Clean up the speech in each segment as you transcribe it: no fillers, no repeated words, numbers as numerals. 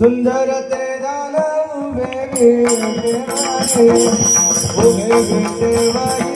सुंदर ते दान उभे विटेवाई उभे विटेवाई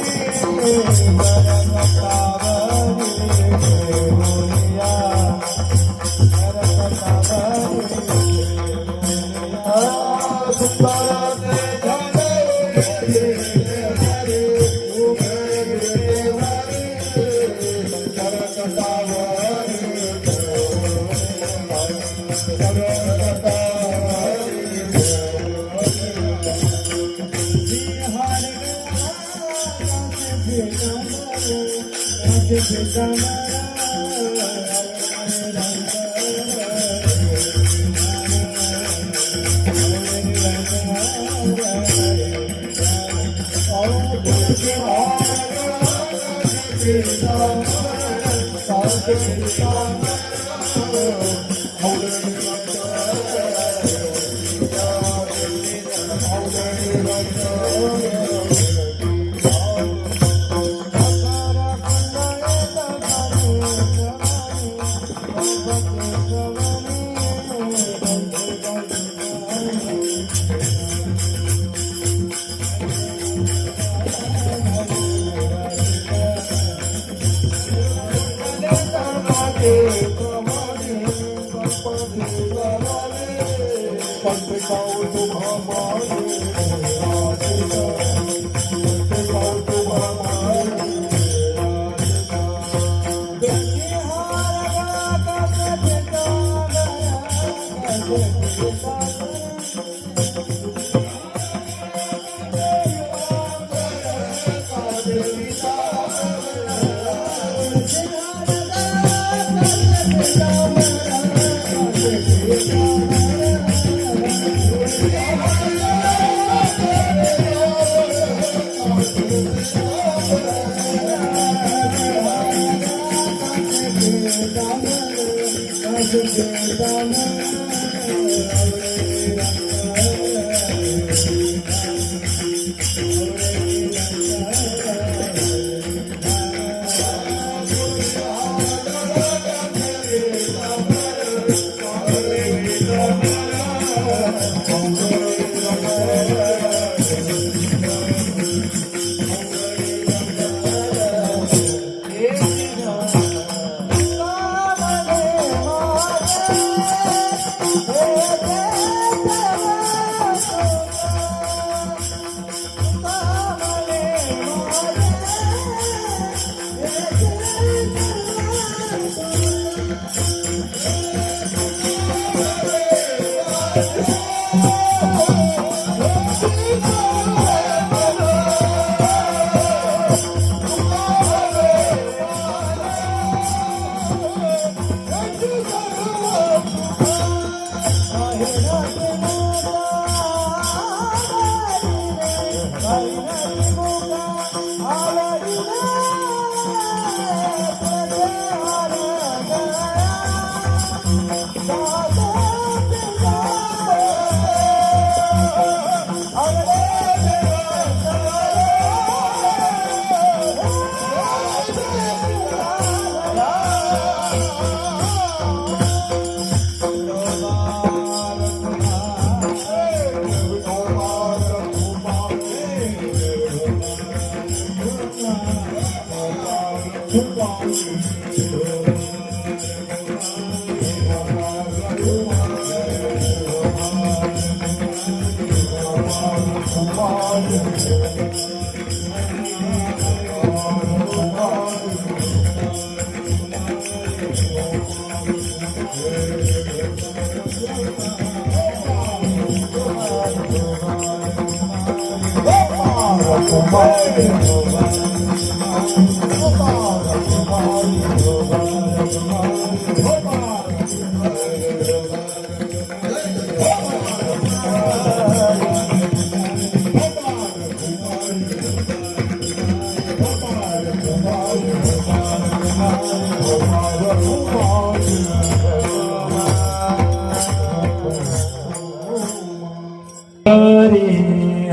हरे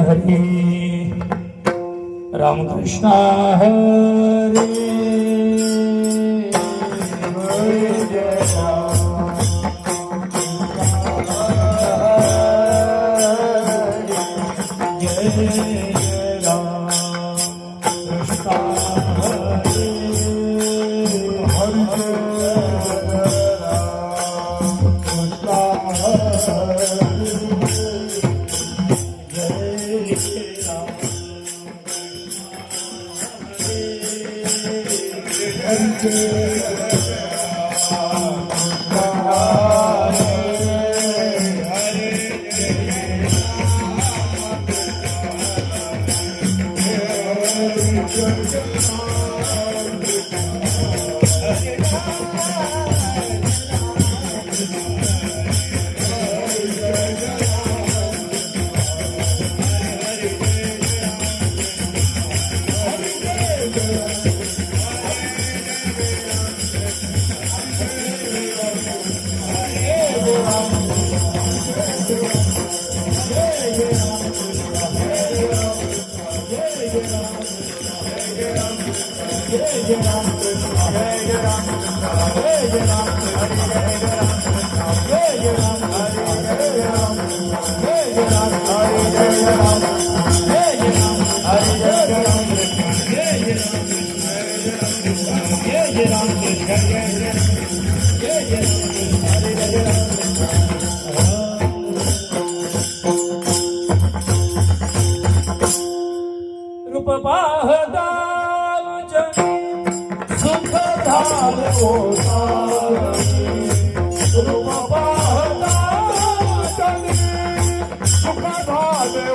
हरे रामकृष्ण हरे रूप पाहता सुख झाले रूप पाहता सुख झाले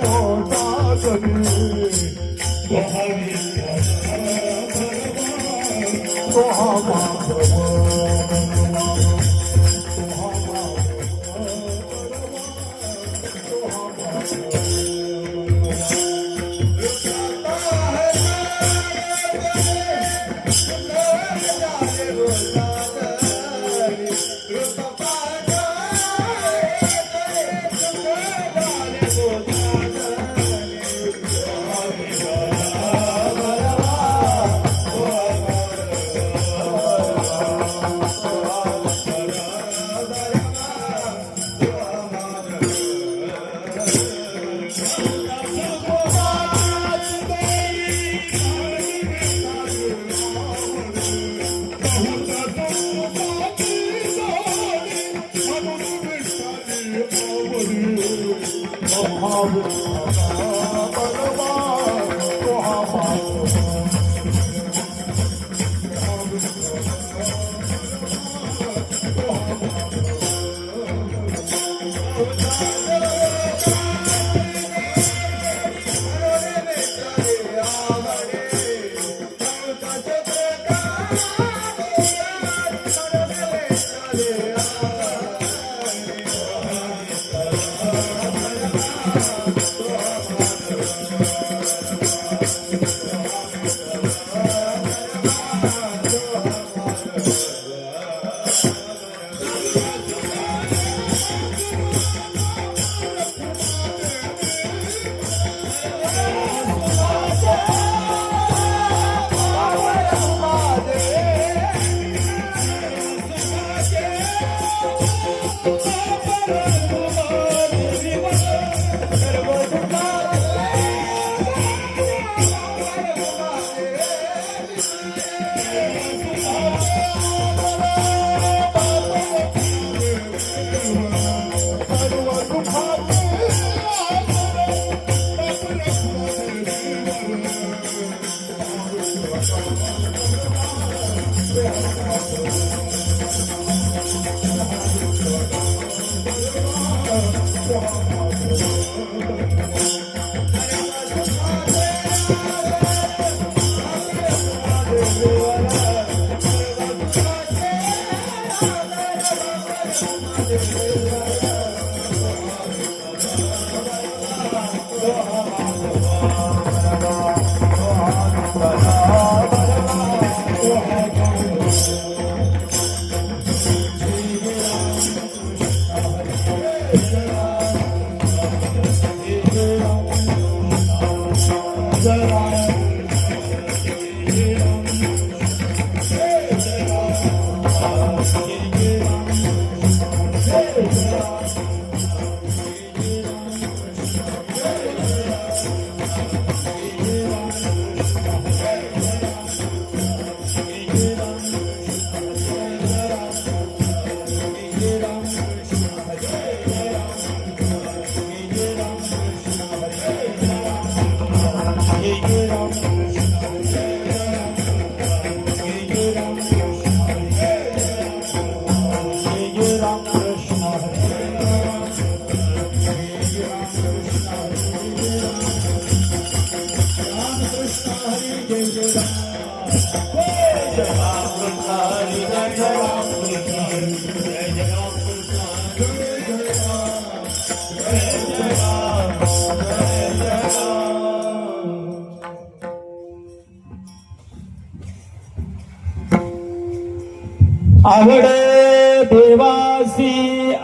आवडे देवासी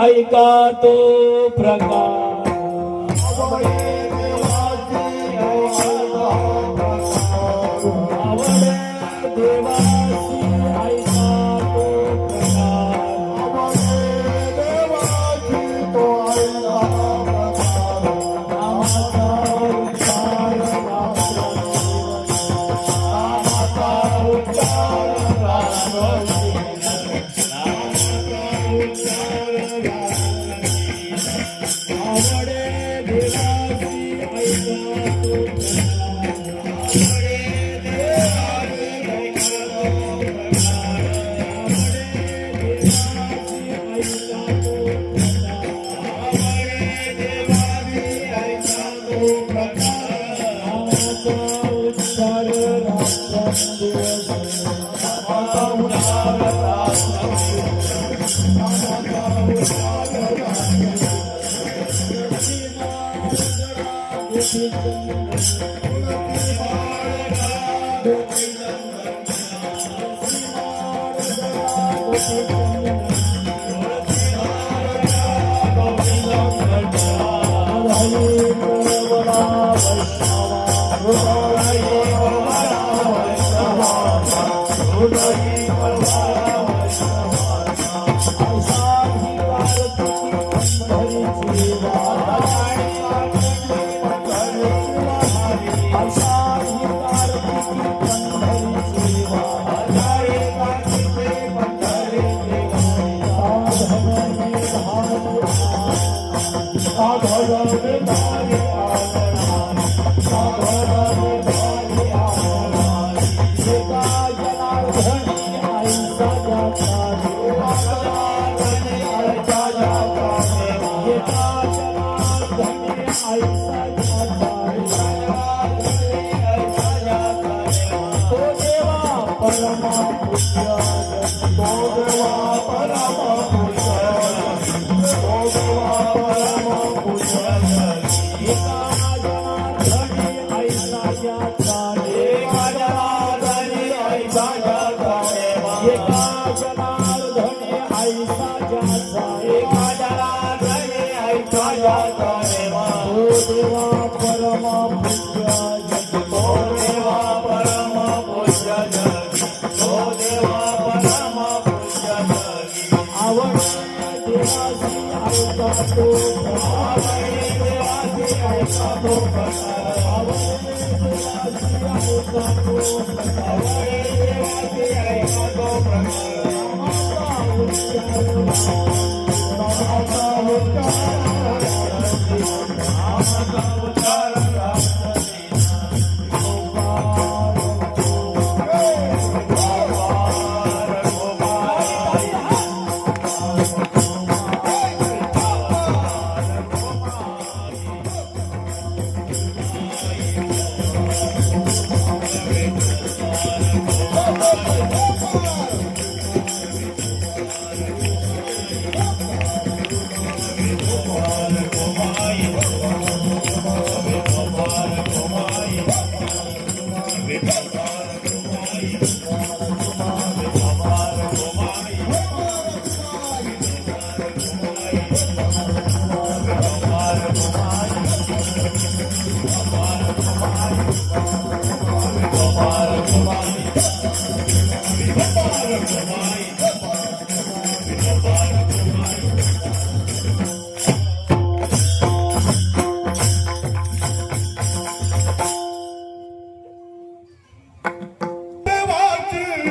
ऐका तो प्रकार आवडे देवासी ऐका तो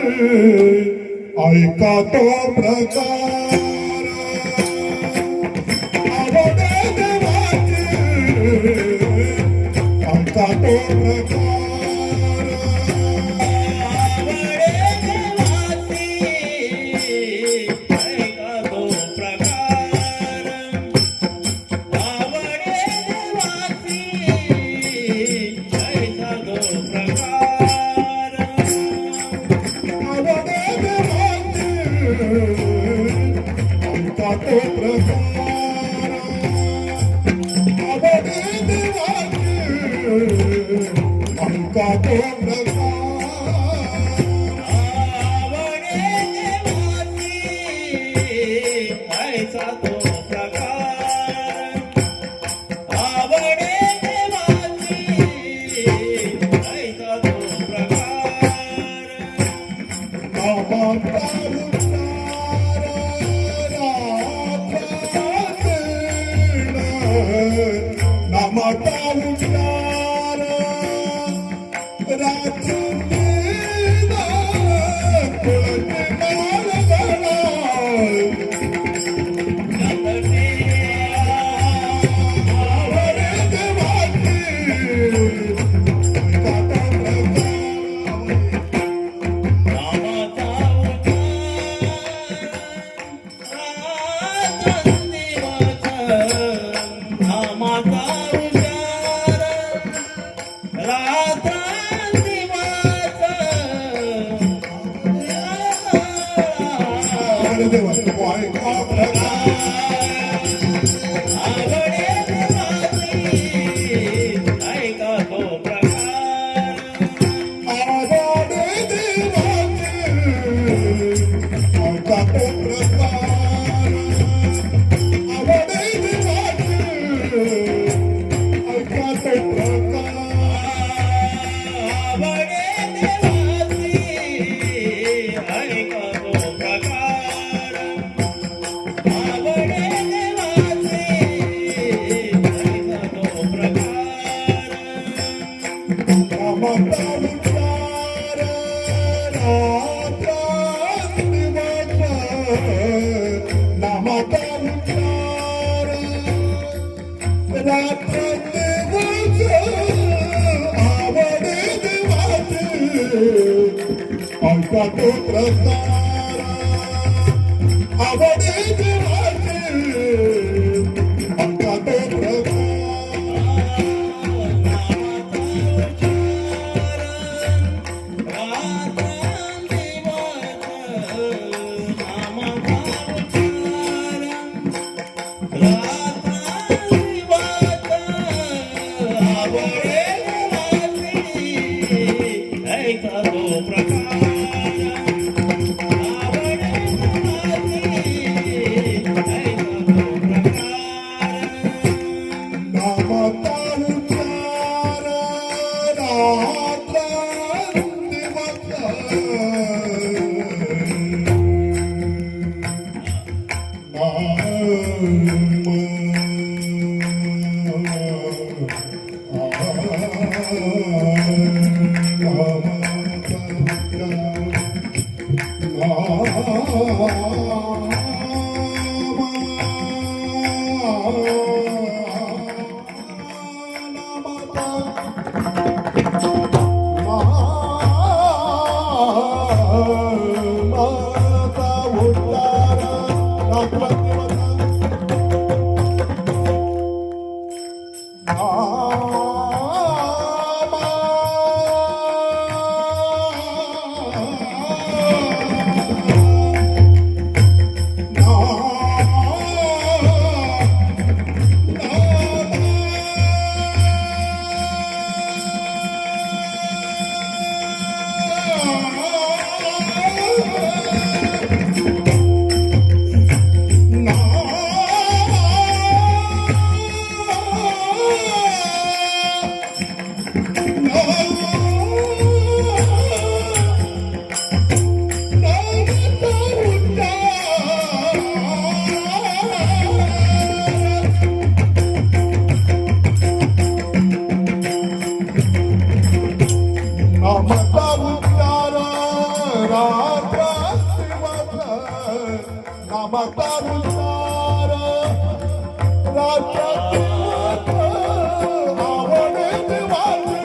ऐका तो प्रकार आवडे देवाचे ऐका तो प्रकार राम आवडे देवाचे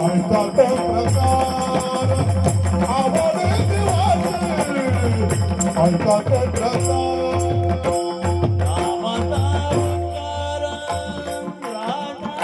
ऐका तो प्रकार आवडे देवाचे ऐका तो प्रकार नामाचा उच्चार राधा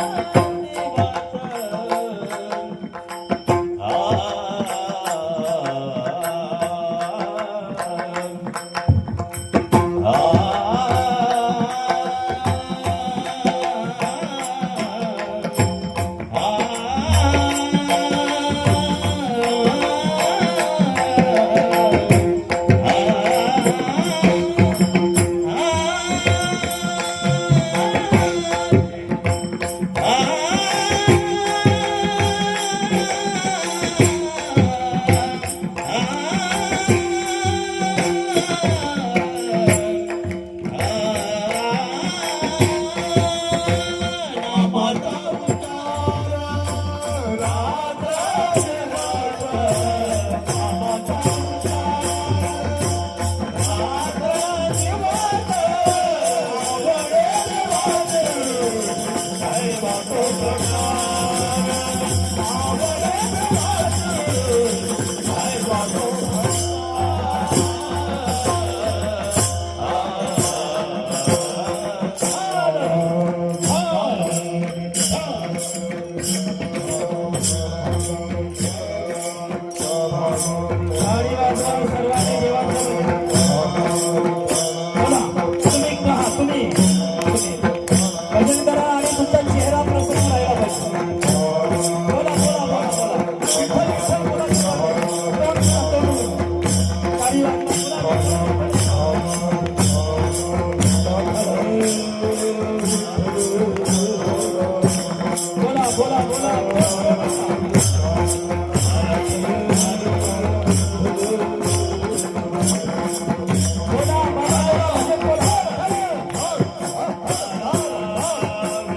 भजन करा आणि तुमचा चेहरा प्रसन्न राहिला पाहिजे. बोला बोला बोला बोला विठ्ठल विठ्ठल बोला काही बोला बोला बोला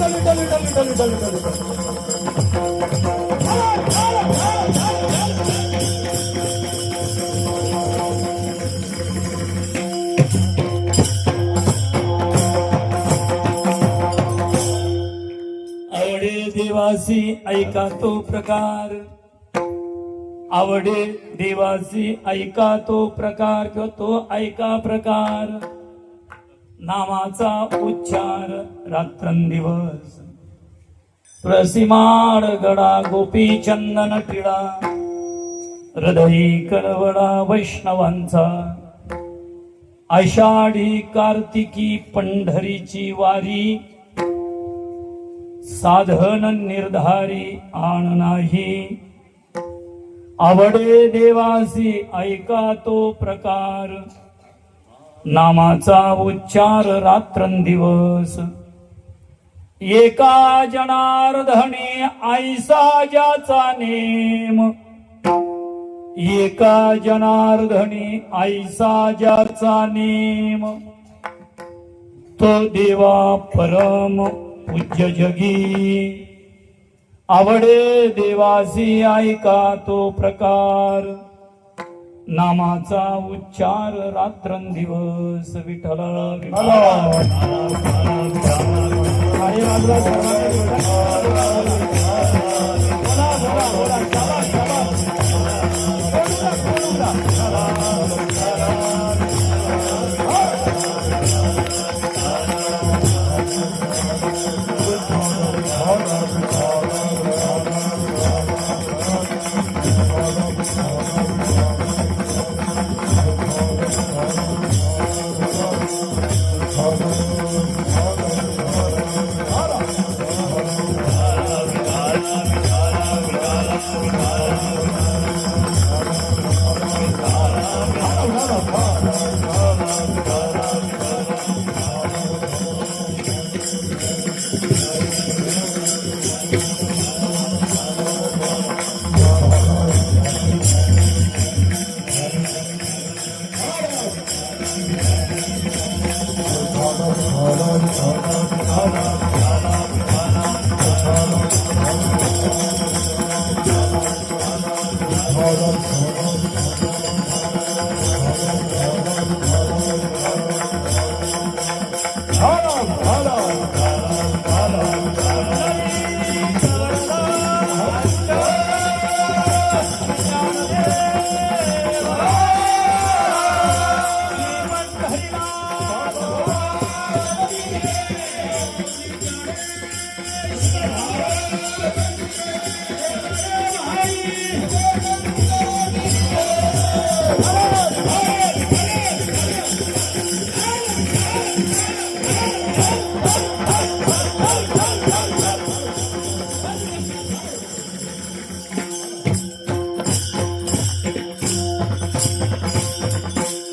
विठ्ठल विठ्ठल विठ्ठल विठ्ठल विठ्ठल विठ्ठल आवडे देवासी ऐका तो प्रकार, आवडे देवासी ऐका तो प्रकार किंवा तो ऐका प्रकार, नामाचा उच्चार रात्रंदिवस, तुळसीमाळ गडा गोपी चंदन टिळा, हृदयी कळवळा वैष्णवांचा, आषाढी कार्तिकी पंढरीची वारी, साधन निर्धारी आण नाही, आवडे देवासी ऐका तो प्रकार, नामाचा उच्चार रात्रंदिवस, एका जनार्दने ऐसा ज्याचा नेम, एका जनार्दने ऐसा ज्याचा नेम, तो देवा परम पूज्य जगी, आवडे देवासी ऐका तो प्रकार, नामाचा उच्चार रात्रंदिवस, विठ्ठल विठ्ठल. आणि माझा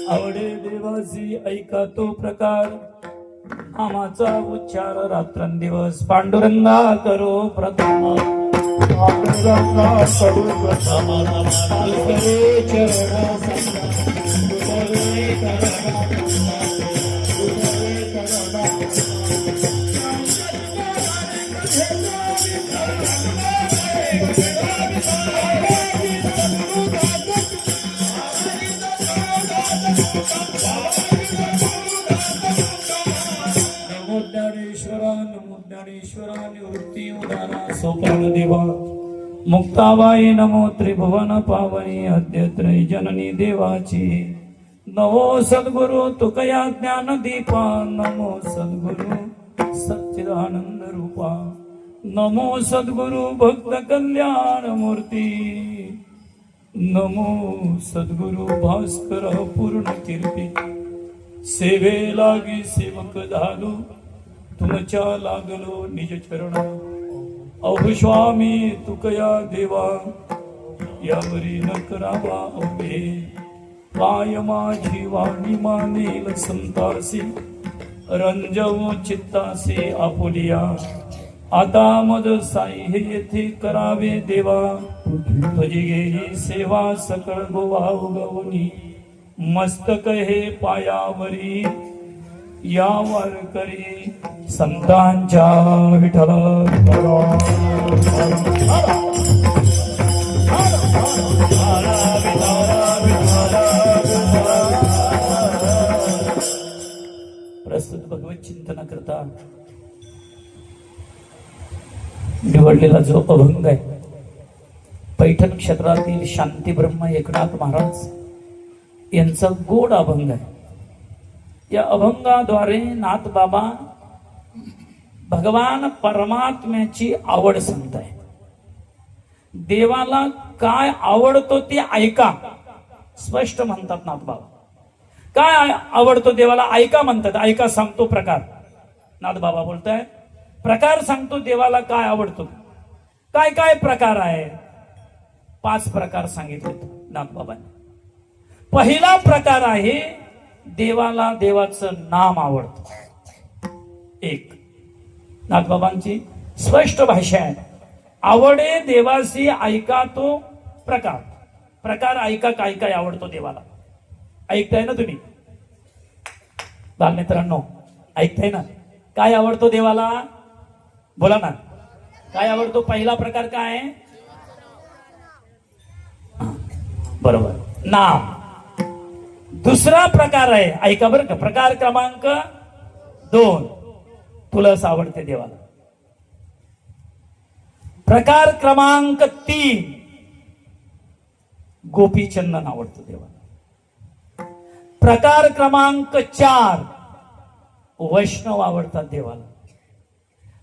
आवडे देवासी ऐका तो प्रकार, नामाचा उच्चार रात्रंदिवस, पांडुरंगा करो प्रथम, पांडुरंगा कडू प्रथम, करे चरण संगा, उदरे करणा, उदरे करणा. नमो ज्ञानेश्वरा निवृत्ती उदारा सोपान देवा, मुक्ताबाई नमो त्रिभुवन पावनी अद्यत्रय जननी देवाची, नमो सद्गुरु तुकया ज्ञान दीपा, नमो सद्गुरु सच्चिदानंद रूपा, नमो सद्गुरु भक्त कल्याण मूर्ती, नमो सद्गुरु भास्कर पूर्ण कीर्ती, सेवे लागी सेवक झालो, तुमच्या लागलो निज चरण, अहो स्वामी तुकया देवा, यावरी न करावा अवघे, पाय माझी वाणी मानेल संतासी, रंजवू चित्तासी आपुलिया, आता मज साई हे येथे करावे देवा, तुझी गेली सेवा सकळ गोवा उगवणी, मस्तक हे पायावरी, या वारकरी संतांच्या विठ्ठल प्रस्तुत भगवत चिंतना करता निवडलेला जो अभंग आहे पैठण क्षेत्रातील शांती ब्रह्म एकनाथ महाराज यांचा गोड अभंग आहे. या अभंगाद्वारे नाथ बाबा भगवान परमात्म्याची आवड सांगताय. देवाला काय आवडतो ते ऐका स्पष्ट म्हणतात नाथ बाबा. काय आवडतो देवाला ऐका म्हणतात. ऐका सांगतो प्रकार. नाथ बाबा बोलताय प्रकार सांगतो देवाला काय आवडतो. काय काय प्रकार आहे. 5 प्रकार सांगितले नाथ बाबांनी. पहिला प्रकार आहे देवाला देवाचं नाम आवडतं. 1 नाथबाबांची स्पष्ट भाषा आहे. आवडे देवासी ऐका तो प्रकार. प्रकार ऐका काय काय आवडतो देवाला. ऐकताय ना तुम्ही बालमित्रांनो. ऐकताय ना. काय आवडतो देवाला बोला ना. काय आवडतो. पहिला प्रकार काय आहे. बरोबर नाम. दुसरा प्रकार आहे ऐका बरं का. प्रकार क्रमांक 2 तुळस आवडते देवाला. प्रकार क्रमांक 3 गोपीचंदन आवडतो देवाला. प्रकार क्रमांक 4 वैष्णव आवडतात देवाला.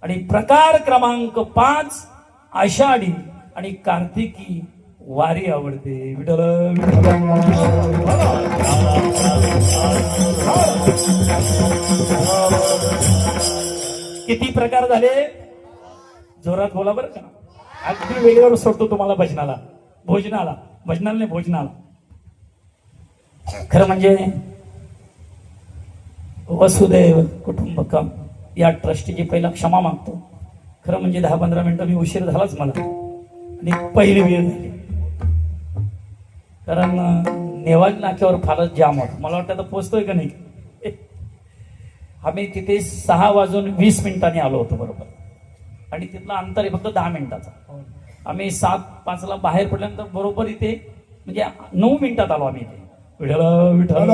आणि प्रकार क्रमांक 5 आषाढी आणि कार्तिकी वारी आवडते. विठ्ठल किती प्रकार झाले. जोरात बोला बरं का. अगदी वेळेवर सोडतो तुम्हाला भजनाला भोजनाला. भजनाला नाही भोजनाला. खरं म्हणजे वसुदैव कुटुंबकम या ट्रस्टीची पहिला क्षमा मागतो. खरं म्हणजे 10-15 मिनिटं मी उशीर झालाच मला. आणि पहिली वेळ झाली कारण नेवाज नाक्यावर फारच जाम होत. मला वाटतं आता पोचतोय का नाही. आम्ही तिथे 6:20 आलो होतो बरोबर. आणि तिथलं अंतर आहे फक्त 10 मिनिटाचा. आम्ही 7:05 बाहेर पडल्यानंतर बरोबर इथे म्हणजे 9 मिनिटात आलो आम्ही इथे. विठ्ठल विठ्ठल.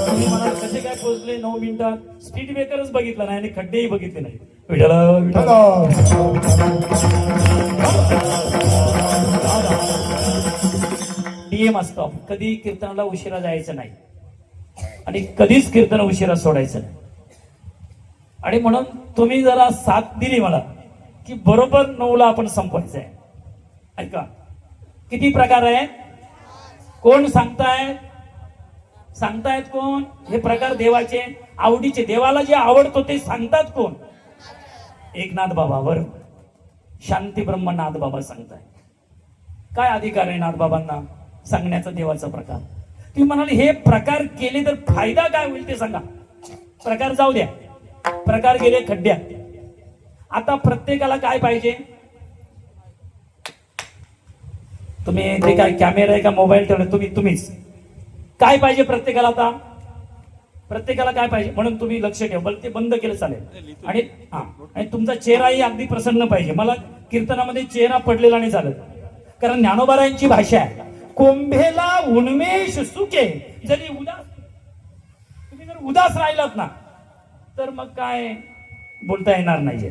तुम्ही म्हणाल कसे काय पोहोचले 9 मिनिटात. स्पीड ब्रेकरच बघितला नाही आणि खड्डेही बघितले नाही. विठ्ठल विठ्ठल. नियम असतो कधी कीर्तनाला उशिरा जायचं नाही आणि कधीच कीर्तन उशिरा सोडायचं नाही. आणि म्हणून तुम्ही जरा साथ दिली मला की बरोबर 9ला आपण संपवायचं आहे. ऐका किती प्रकार आहेत. कोण सांगतायत कोण. हे प्रकार देवाचे आवडीचे. देवाला जे आवडतो ते सांगतात कोण. एकनाथ बाबा बरोबर. शांती ब्रह्म नाथ बाबा सांगताय. काय अधिकार आहे नाथ बाबांना सांगण्याचा देवाचा प्रकार. तुम्ही म्हणाले हे प्रकार केले तर फायदा काय होईल ते सांगा. प्रकार जाऊ द्या. प्रकार गेले खड्ड्यात. आता प्रत्येकाला काय पाहिजे. तुम्ही ते काय कॅमेरा आहे का मोबाईल ठेवले तुम्हीच काय पाहिजे प्रत्येकाला. आता प्रत्येकाला काय पाहिजे म्हणून तुम्ही लक्ष ठेवा. बरं ते बंद केलं चालेल. आणि तुमचा चेहराही अगदी प्रसन्न पाहिजे. मला कीर्तनामध्ये चेहरा पडलेला नाही चालत. कारण ज्ञानोबारायांची भाषा आहे कोंभेला उन्मेष सुखे. जरी उदास तुम्ही जर उदास राहिलात ना तर मग काय बोलता येणार नाहीये.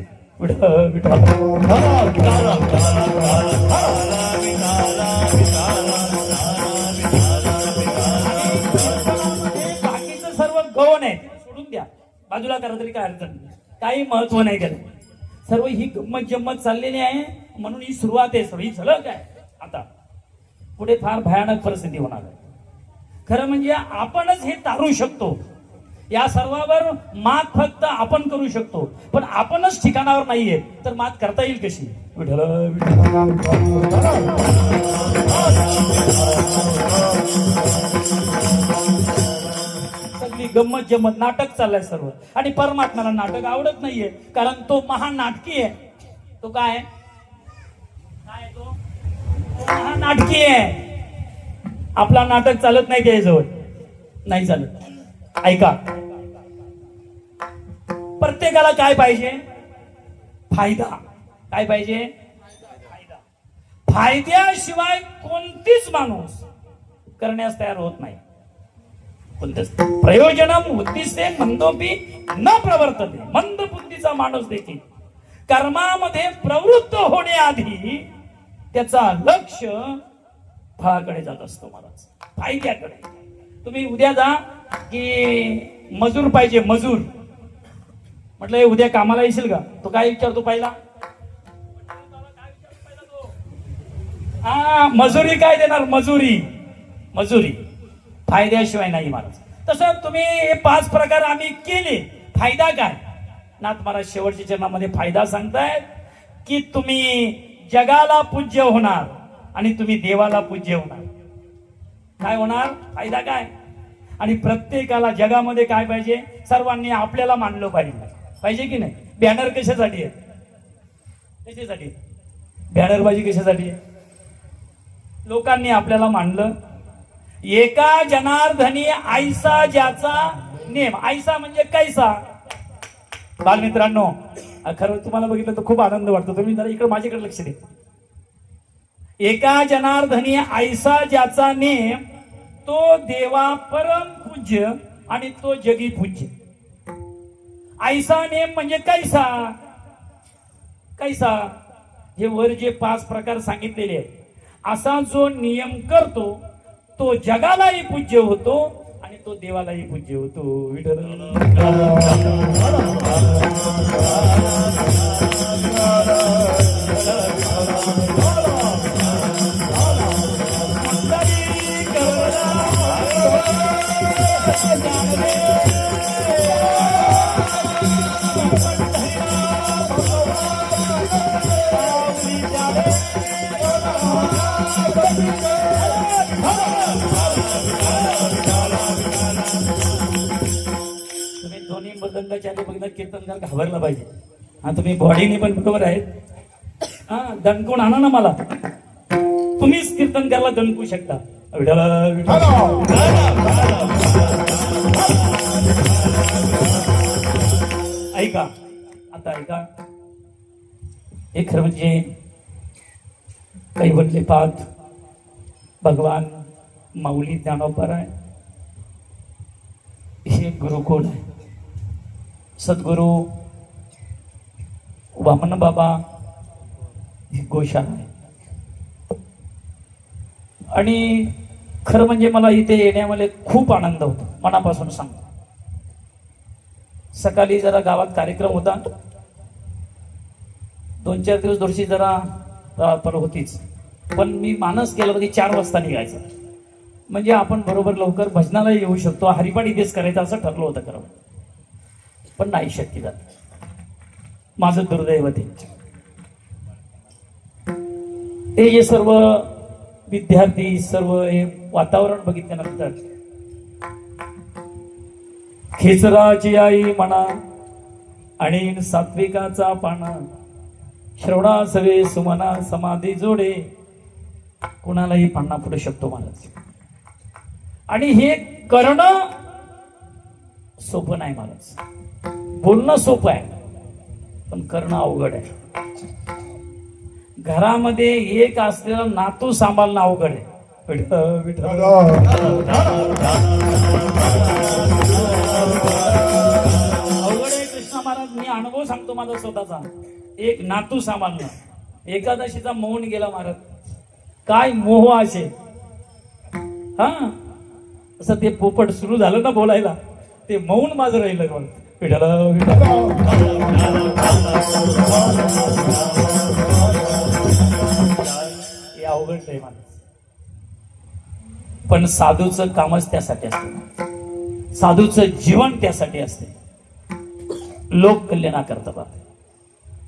बाकीचं सर्व गौण आहे सोडून द्या बाजूला करा तरी काय अडचण नाही. काही महत्व नाही त्याला. सर्व ही गंमत जम्मत चाललेली आहे म्हणून ही सुरुवात आहे. सर्व ही झलक आहे. आता पुढे फार भयानक परिस्थिती होणार आहे. खरं म्हणजे आपणच हे तारू शकतो. या सर्वावर मात फक्त आपण करू शकतो. पण आपणच ठिकाणावर नाहीये तर मात करता येईल कशी. विठ्ठल सगळी गंमत जम्मत नाटक चाललंय सर्व. आणि परमात्म्याला नाटक आवडत नाहीये कारण तो महानाटकी आहे. तो काय तो महानाटकी आहे. आपला नाटक चालत नाही त्याच्याजवळ, नाही चालत. ऐका, प्रत्येकाला काय पाहिजे? फायदा. काय पाहिजे? फायदा. फायद्याशिवाय कोणतीच माणूस करण्यास तयार होत नाही. प्रयोजनम उद्दिष्टे मंदोपी न प्रवर्तते. मंद बुद्धीचा माणूस देखील कर्मामध्ये प्रवृत्त होण्याआधी त्याचा लक्ष फळाकडे जात असतो महाराज, फायद्याकडे. तुम्ही उद्या जा की मजूर पाहिजे, मजूर म्हटलं उद्या कामाला येशील का? तो काय विचारतो पहिला? हा, मजुरी काय देणार? मजुरी. मजुरी फायद्याशिवाय नाही महाराज. तसं तुम्ही हे 5 प्रकार आम्ही केले, फायदा काय? नाथ महाराज शेवटच्या चरणामध्ये फायदा सांगतायत की तुम्ही जगाला पूज्य होणार आणि तुम्ही देवाला पूज्य होणार. काय होणार? फायदा काय? आणि प्रत्येकाला जगामध्ये काय पाहिजे? सर्वांनी आपल्याला मानलं पाहिजे. पाहिजे की नाही? बॅनर कशासाठी आहे? कशासाठी बॅनरबाजी? कशासाठी आहे? लोकांनी आपल्याला मानलं. एका जनार्दनी आयसा ज्याचा नेम. आयसा म्हणजे कैसा? बालमित्रांनो, खरं तुम्हाला बघितलं तर खूप आनंद वाटतो. तुम्ही जरा इकडे माझ्याकडे लक्ष द्या. एका जनार्दनी आयसा ज्याचा नेम, तो देवा परम पूज्य आणि तो जगी पूज्य. आयसा नेम म्हणजे कैसा? कैसा? हे वर जे 5 प्रकार सांगितलेले आहेत, असा जो नियम करतो तो जगालाही पूज्य होतो आणि तो देवालाही पूज्य होतो. विठ्ठल तुम्ही दोन्ही मृदंगाच्या आधी बघितलं, कीर्तनकार घाबरला पाहिजे. हा, तुम्ही बॉडीने पण बरोबर आहेत. हा, दणकून आणा ना मला. तुम्हीच कीर्तनकारला दणकू शकता. ऐका, आता ऐका. हे खरं म्हणजे कैवल्य पाठ भगवान माऊली ज्ञानोबा आहे. हे गुरुकुल आहे. सद्गुरु वामन बाबा ही गोशाळा आहे. आणि खरं म्हणजे मला इथे येण्यामध्ये खूप आनंद होतो, मनापासून सांगतो. सकाळी जरा गावात कार्यक्रम होता, 2-4 दिवस दोरशी जरा पर होतीच, पण मी मानस केलं होतं की 4 वाजता निघायचं, म्हणजे आपण बरोबर लवकर भजनाला येऊ शकतो, हरिपाठ इथेच करायचं असं ठरलं होतं खरं. पण नाही शक्य झालं. माझं दुर्दैव ते जे सर्व विद्यार्थी, सर्व हे वातावरण बघितल्यानंतर खेचराची आई म्हणा आणि सात्विकाचा पाना, श्रवणा सवे सुमना समाधी जोडे, कुणालाही पान्हा फुटू शकतो महाराज. आणि हे करणं सोपं नाही महाराज. बोलणं सोपं आहे पण करणं अवघड आहे. घरामध्ये एक असलेला नातू सांभाळणं अवघड आहे. अवघड आहे कृष्णा महाराज. मी अनुभव सांगतो माझा स्वतःचा. एक नातू सांभाळणं, एकादशीचा मौन गेला महाराज, काय मोह असे. हा, असं ते पोपट सुरू झालं ना बोलायला, ते मौन माझं राहिलं. विठ्ठला हे अवघड आहे माणूस. पण साधूचं कामच त्यासाठी असतं, साधूचं जीवन त्यासाठी असते, लोक कल्याणाकरता. बा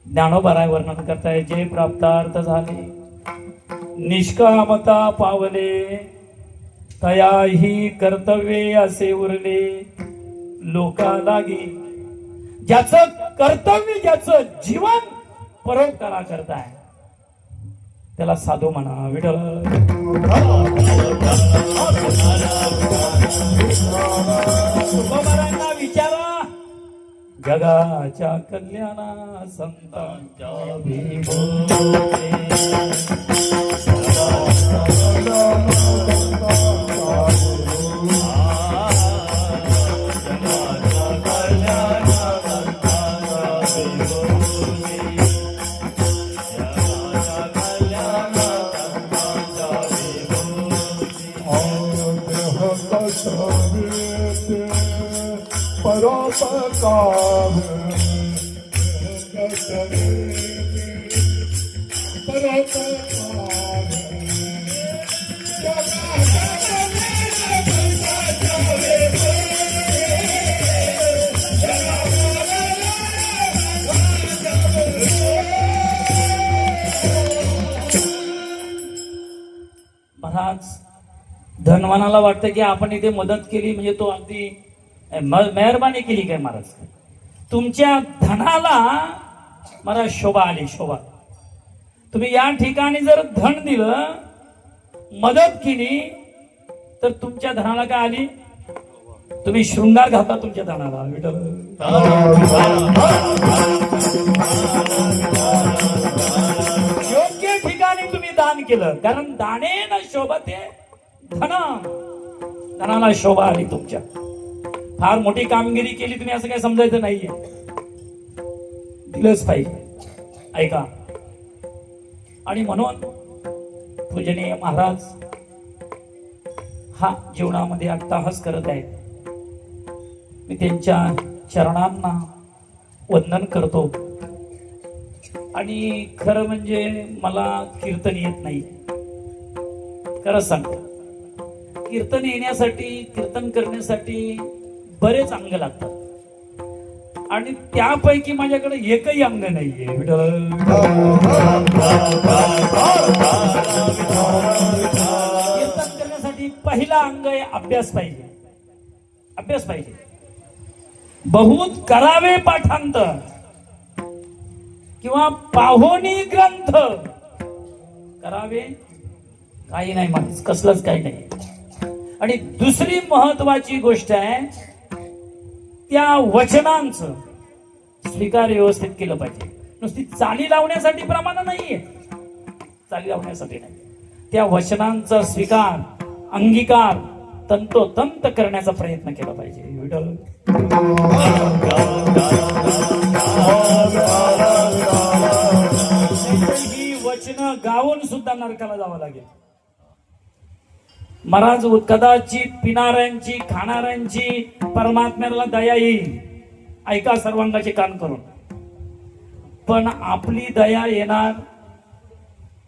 ज्ञानोबा राय वर्णन करताय, जे प्राप्तार्थ झाले निष्कामता पावले, तयाही कर्तव्ये असे उरले लोका लागी. ज्याचं कर्तव्य, ज्याचं जीवन परोपकारा करताय त्याला साधू म्हणा. विठ्ठल तुकोबारांना विचारा, जगाच्या कल्याणा संतांच्या विभूती. परोपकार महाराज, धनवानाला वाटतं की आपण इथे मदत केली म्हणजे तो अगदी मेहरबानी केली काय महाराज. तुमच्या धनाला मला शोभा आली, शोभा. तुम्ही या ठिकाणी जर धन दिलं, मदत केली, तर तुमच्या धनाला काय आली? तुम्ही शृंगार घाता तुमच्या धनाला. योग्य ठिकाणी तुम्ही दान केलं, कारण दानेन शोभते धन. धनाला शोभा आली तुमच्या. फार मोठी कामगिरी केली तुम्ही असं काय समजायचं नाहीये. दिलंच पाहिजे. ऐका, आणि म्हणून पूजनीय महाराज हा जीवनामध्ये अट्टाहास करत आहे. मी त्यांच्या चरणांना वंदन करतो. आणि खरं म्हणजे मला कीर्तन येत नाही, खरंच सांगतो. कीर्तन येण्यासाठी, कीर्तन करण्यासाठी बरेच अंग लागतात, आणि त्यापैकी माझ्याकडे एकही अंग नाहीये. कीर्तन करण्यासाठी पहिला अंग आहे अभ्यास पाहिजे. अभ्यास पाहिजे. बहुत करावे पाठांतर किंवा पाहोनी ग्रंथ करावे, काही नाही माणूस, कसलंच काही नाही. आणि दुसरी महत्वाची गोष्ट आहे, त्या वचनांचं स्वीकार व्यवस्थित केलं पाहिजे. नुसती चाली लावण्यासाठी प्रमाण नाहीये, चाली लावण्यासाठी नाही. त्या वचनांचा स्वीकार, अंगीकार तंतोतंत करण्याचा प्रयत्न केला पाहिजे. ही वचनं गावून सुद्धा नरकाला जावं लागेल. महाराज, कदाचित पिणाऱ्यांची, खाणाऱ्यांची परमात्म्याला दया येईल. ऐका सर्वांगाचे कान करून. पण आपली दया येणार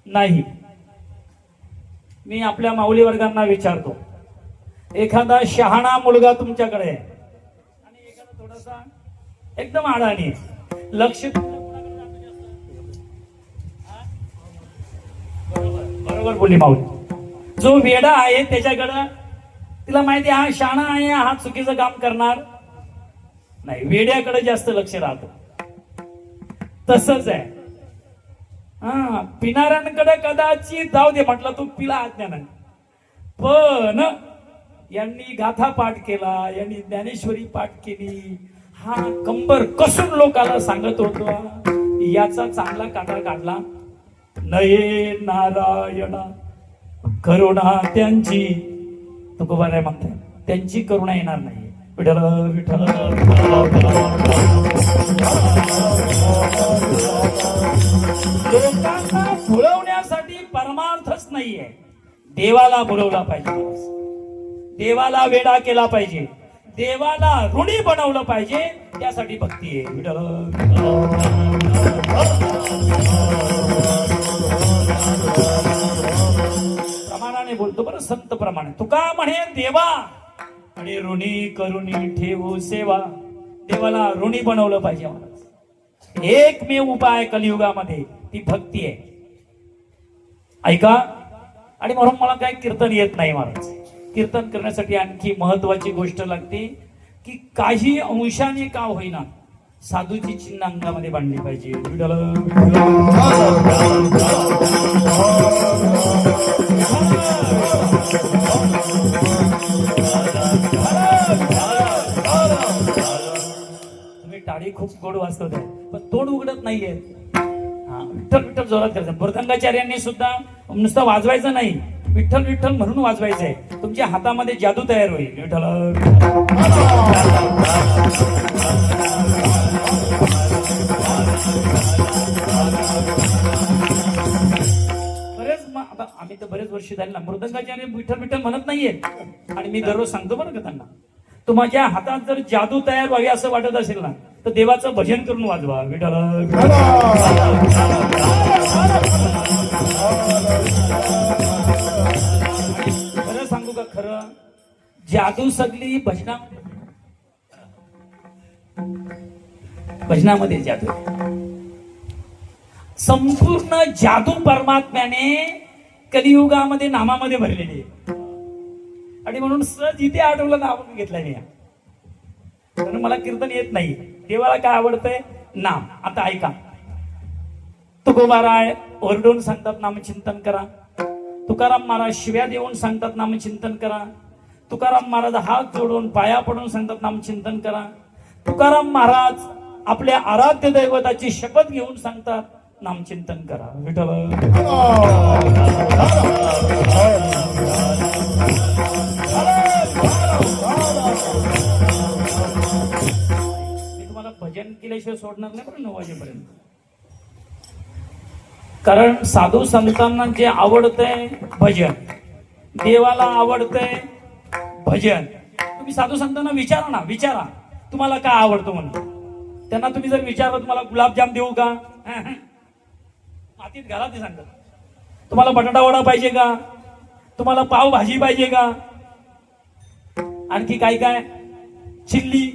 नाही. मी आपल्या माऊली वर्गांना विचारतो, एखादा शहाणा मुलगा तुमच्याकडे आहे आणि एखादा थोडासा एकदम अडाणी आहे, लक्ष बरोबर बोलली माऊली. जो वेडा आहे त्याच्याकडं, तिला माहिती हा शहाणा आहे, हा चुकीचं काम करणार नाही, वेड्याकडे जास्त लक्ष राहतं. तसंच आहे. हा, पिणाऱ्यांकडे कदाचित जाऊ दे, म्हटलं तू पिला अज्ञानाने, पण यांनी गाथा पाठ केला, यांनी ज्ञानेश्वरी पाठ केली, हा कंबर कसून लोकांना सांगत होता, याचा चांगला काटा काढला. नये नारायणा करुणा त्यांची, तुकोबाराय म्हणतात, त्यांची करुणा येणार नाही. विठ्ठल विठ्ठल. लोकांना भुलवण्यासाठी परमार्थच नाहीये. देवाला भुलवला पाहिजे, देवाला वेडा केला पाहिजे, देवाला ऋणी बनवलं पाहिजे, त्यासाठी भक्ती आहे. प्रमाणाने बोलतो बरं, संत प्रमाणे. तुका म्हणे देवा आणि ऋणी करुणी ठेवू सेवा. देवाला ऋणी बनवलं पाहिजे महाराज. एकमेव उपाय कलियुगामध्ये ती भक्ती आहे. ऐका, आणि म्हणून मला काय कीर्तन येत नाही महाराज. कीर्तन करण्यासाठी आणखी महत्वाची गोष्ट लागते की काही अंशाने का होईना साधूची चिन्ह अंगामध्ये बांधली पाहिजे. नाहीये. विठ्ठल विठ्ठल जोरात करायचं. मृदंगाचार्यांनी सुद्धा नुसतं वाजवायचं नाही, विठ्ठल विठ्ठल म्हणून वाजवायचं आहे. तुमच्या हातामध्ये जादू तयार होईल. विठ्ठल आता आम्ही तर बरेच वर्ष झाले ना, मृदंगाचार्य विठ्ठल विठ्ठल म्हणत नाहीये. आणि मी दररोज सांगतो बरं का त्यांना, तुम्हाला हातात जर जादू तयार व्हावी असं वाटत असेल ना, तर देवाचं भजन करून वाजवा. विठ्ठल खरं सांगू का, खरं जादू सगळी भजनामध्ये जादू आहे. संपूर्ण जादू परमात्म्याने कलियुगामध्ये नामामध्ये भरलेली आहे. आणि म्हणून सहज इथे आठवलं नाम घेतलं नाही, कारण मला कीर्तन येत नाही. देवाला काय आवडतंय? नाम. आता ऐका, तुकोबाराय ओरडून सांगतात नामचिंतन करा. तुकाराम महाराज शिव्या देऊन सांगतात नामचिंतन करा. तुकाराम महाराज हात जोडून पाया पडून सांगतात नामचिंतन करा. तुकाराम महाराज आपल्या आराध्य दैवताची शपथ घेऊन सांगतात नामचिंतन करा. विठ्ठल मी तुम्हाला भजन केल्याशिवाय सोडणार नाही बरं 9 वाजेपर्यंत. कारण साधू संतांना जे आवडतंय भजन, देवाला आवडतंय भजन. तुम्ही साधू संतांना विचारा ना, विचारा तुम्हाला काय आवडतं म्हणून. त्यांना तुम्ही जर विचारलं तुम्हाला गुलाबजाम देऊ का, मातीत घाला ते सांगतात. तुम्हाला बटाटा वडा पाहिजे का, तुम्हाला पाव भाजी पाहिजे का, आणखी काय काय चिल्ली,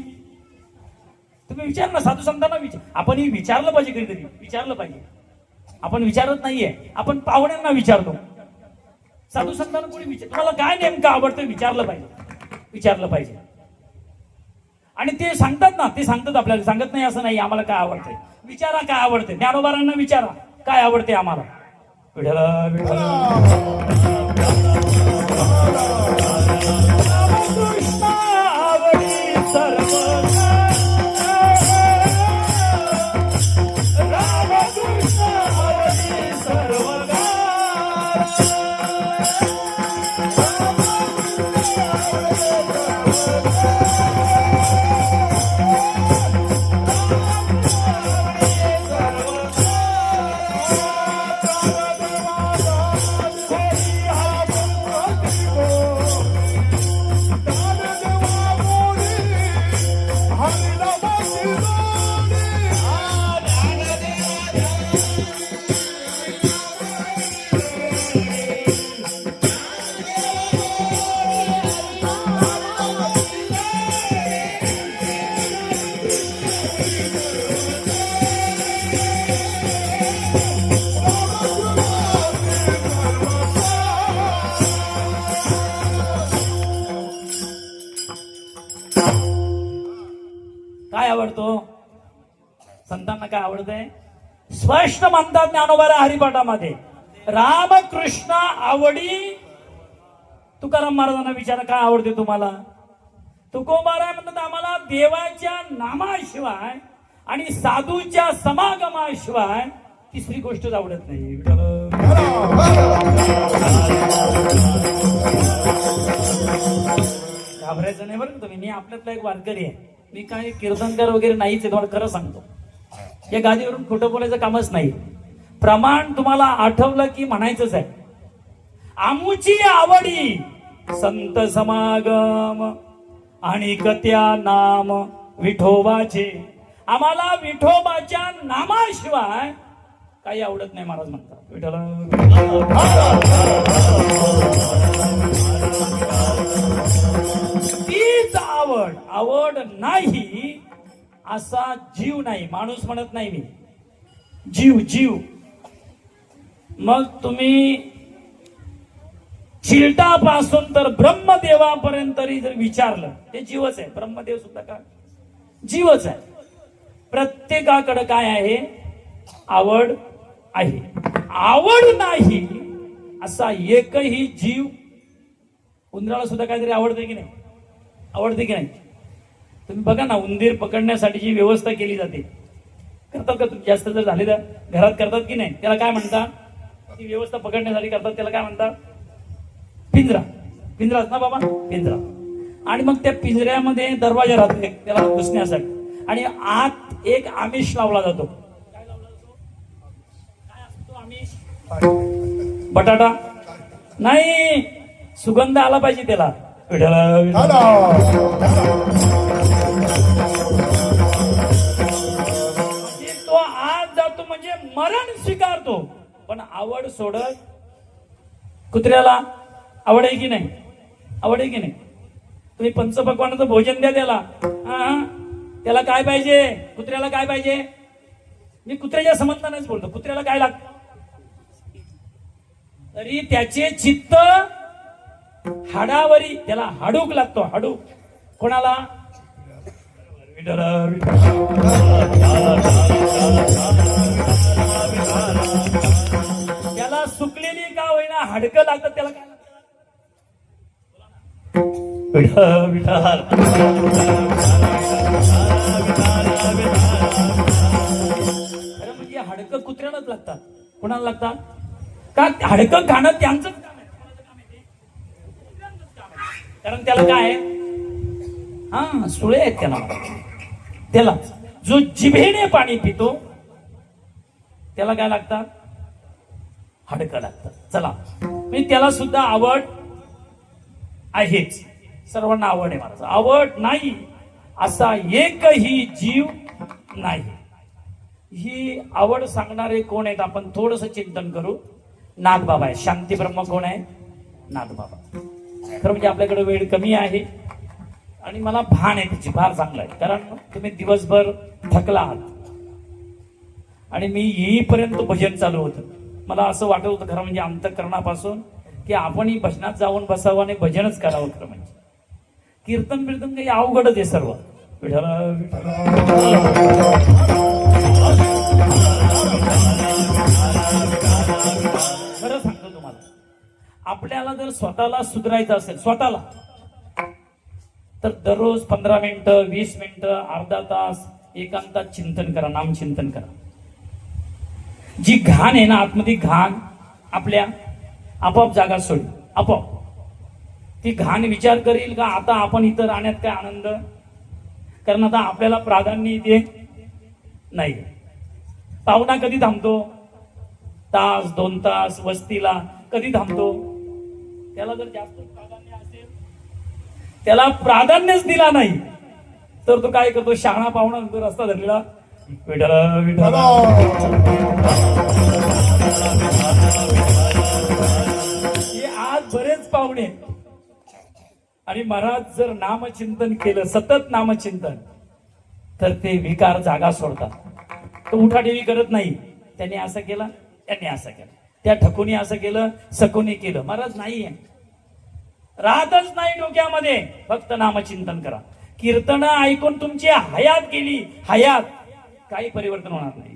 तुम्ही विचार ना. साधू संतांना विचार. आपण विचारलं पाहिजे, कधीतरी विचारलं पाहिजे. आपण विचारत नाहीये, आपण पाहुण्यांना विचारतो. साधू संतांना कोणी विचार, तुम्हाला काय नेमकं आवडतं विचारलं पाहिजे, विचारलं पाहिजे. आणि ते सांगतात ना, ते सांगतात आपल्याला, सांगत नाही असं नाही आम्हाला काय आवडतंय. विचारा काय आवडते. ज्ञानोबारांना विचारा काय आवडते आम्हाला. विठ्ठल विठ्ठल काय आवडतो संतांना, काय आवडतंय स्पष्ट म्हणतात ज्ञानोबारा हरिपाठामध्ये. रामकृष्ण आवडी. तुकाराम महाराजांना विचारा काय आवडते तुम्हाला. तुकोबारा म्हणतात आम्हाला देवाच्या नामाशिवाय आणि साधूच्या समागमाशिवाय तिसरी गोष्टच आवडत नाही. घाबरायचं नाही बरं का तुम्ही. मी आपल्यातला एक वारकरी आहे, मी काय कीर्तनकार वगैरे नाहीच आहे, तुम्हाला खरं सांगतो. या गादीवरून खोटं बोलायचं कामच नाही. प्रमाण तुम्हाला आठवलं की म्हणायचंच आहे. आमुची आवडी संत समागम आणि कत्या नाम विठोबाचे. आम्हाला विठोबाच्या नामाशिवाय काही आवडत नाही महाराज म्हणतात. तीच आवड. आवड नाही असा जीव नाही. माणूस म्हणत नाही मी, जीव जीव. मग तुम्ही चिलटापासून तर ब्रह्मदेवापर्यंत जर विचारलं, ते जीवच आहे. ब्रह्मदेव सुद्धा का जीवच आहे. प्रत्येकाकडे काय आहे, आवड आहे. आवड नाही असा एकही जीव. उंदराला सुद्धा काहीतरी आवडते की नाही, आवडते की नाही. तुम्ही बघा ना, उंदीर पकडण्यासाठी जी व्यवस्था केली जाते करतात का? तुम्ही जास्त जर झाले तर घरात करतात की नाही? त्याला काय म्हणतात? ती व्यवस्था पकडण्यासाठी करतात, त्याला काय म्हणतात? पिंजरा. पिंजराच ना बाबा, पिंजरा. आणि मग त्या पिंजऱ्यामध्ये दरवाजा राहतो एक त्याला घुसण्यासाठी, आणि आत एक आमिष लावला जातो. काय लावला जातो? काय असतो आमिष? बटाटा नाही, सुगंध आला पाहिजे त्याला. विठ्ठला विठ्ठला. म्हणजे तो आत जातो म्हणजे मरण स्वीकारतो. पण आवड सोडत. कुत्र्याला आवड आहे की नाही? आवड आहे की नाही? तुम्ही पंचपक्वानाचं भोजन द्या त्याला, त्याला काय पाहिजे? कुत्र्याला काय पाहिजे? मी कुत्र्याच्या संबंधानेच बोलतो. कुत्र्याला काय लागतं? तरी त्याचे चित्त हाडावरी, त्याला हाडूक लागतो. हाडूक कोणाला? त्याला सुकलेली का होईना हाडकं लागतं. त्याला काय लागतं? खरं म्हणजे हाडकं कुत्र्यालाच लागतात. कोणाला लागतात? का हाडकं खाणं त्यांचंच काम आहे. कोणाचं काम आहे ते? कुत्र्यांचंच काम आहे. कारण त्याला काय आहे? सुळे आहेत त्याला. त्याला जो जिभेने पाणी पितो त्याला काय लागतात? हाडकं लागतात. चला, म्हणजे त्याला सुद्धा आवड आहेच. सर्वांना आवड आहे. महाराज आवड नाही असा एकही जीव नाही. ही आवड सांगणारे कोण आहेत? आपण थोडस चिंतन करू. नाथबाबा आहे. शांती ब्रह्म कोण आहे? नाथबाबा. खरं म्हणजे आपल्याकडे वेळ कमी आहे आणि मला भान आहे त्याची, फार चांगलं आहे. कारण तुम्ही दिवसभर थकला आहात आणि मी येईपर्यंत भजन चालू होतं. मला असं वाटत होतं खरं म्हणजे अंतःकरणापासून की आपणही भजनात जाऊन बसावं आणि भजनच करावं. खरं म्हणजे कीर्तन बिर्तन काही अवघडच आहे सर्व. खरं सांगतो तुम्हाला, आपल्याला जर स्वतःला सुधारायचं असेल स्वतःला, तर दररोज 15 मिनिटं, 20 मिनिटं, अर्धा तास एकांतात चिंतन करा, नामचिंतन करा. जी घाण आहे ना आतमध्ये, घाण आपल्या आपोआप जागा सोडली. आपोआप ती घाण विचार करील का आता आपण इथं राहण्यात काय आनंद? कारण आता आपल्याला प्राधान्य इथे नाही. पाहुणा कधी थांबतो? तास 2 तास वस्तीला कधी थांबतो? त्याला जर जास्त प्राधान्य असेल, त्याला प्राधान्यच दिला नाही तर तो काय करतो? शहाणा पाहुणा रस्ता धरलेला, विठ्ठला विठ्ठला. हे आज बरेच पाहुणे. आणि महाराज जर नामचिंतन केलं, सतत नामचिंतन, तर ते विकार जागा सोडतात. तो उठाठेवी करत नाही. त्याने असं केलं, त्याने असं केलं, त्या ठकुनी असं केलं, सकुनी केलं. महाराज नाहीये, राहतच नाही डोक्यामध्ये. फक्त नामचिंतन करा. कीर्तन ऐकून तुमची हयात गेली, हयात काही परिवर्तन होणार नाही.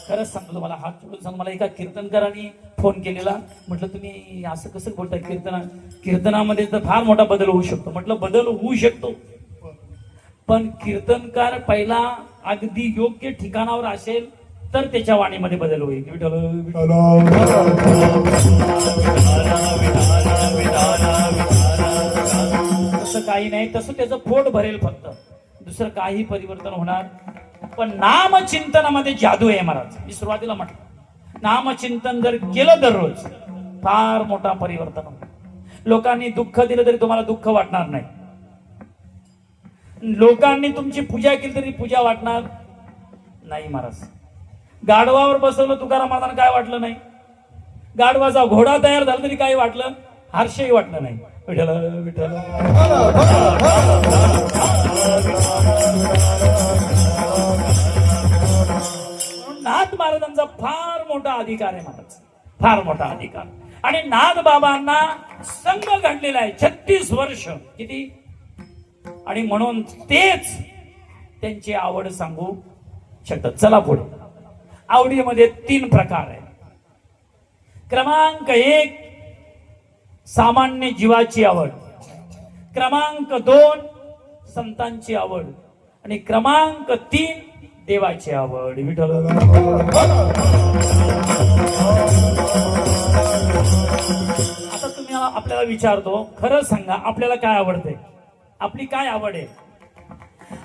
खरंच सांगतो तुम्हाला, हात जोडून सांग. मला एका कीर्तनकारांनी फोन केलेला. म्हटलं तुम्ही असं कसं बोलताय? कीर्तनामध्ये तर फार मोठा बदल होऊ शकतो. म्हटलं बदल होऊ शकतो, पण कीर्तनकार पहिला अगदी योग्य ठिकाणावर असेल तर त्याच्या वाणीमध्ये बदल होईल. तसं काही नाही. तसं त्याचं पोट भरेल फक्त, दुसरं काही परिवर्तन होणार. पण नामचिंतनामध्ये जादू आहे महाराज. मी सुरुवातीला म्हटलं, नामचिंतन जर केलं दररोज, फार मोठा परिवर्तन होतं. लोकांनी दुःख दिलं तरी तुम्हाला दुःख वाटणार नाही. लोकांनी तुमची पूजा केली तरी पूजा वाटणार नाही महाराज. गाढवावर बसवलं तुकाराम महाराजांना काय वाटलं नाही? गाढवाचा घोडा तयार झाला तरी काही वाटलं? हर्षही वाटलं नाही. विठ्ठल विठ्ठल. नाथ महाराजांचा फार मोठा अधिकार आहे महाराज, फार मोठा अधिकार. आणि नाथ बाबांना संघ घडलेला आहे 36 वर्ष. किती? आणि म्हणून तेच त्यांची आवड सांगू शकतात. चला पुढे. आवडीमध्ये 3 प्रकार आहे. क्रमांक 1, सामान्य जीवाची आवड. क्रमांक 2 संतांची आवड आणि क्रमांक 3 देवाची आवड. विठ्ठल. आता तुम्ही आपल्याला विचारतो, खरं सांगा आपल्याला काय आवडतंय? आपली काय आवड आहे?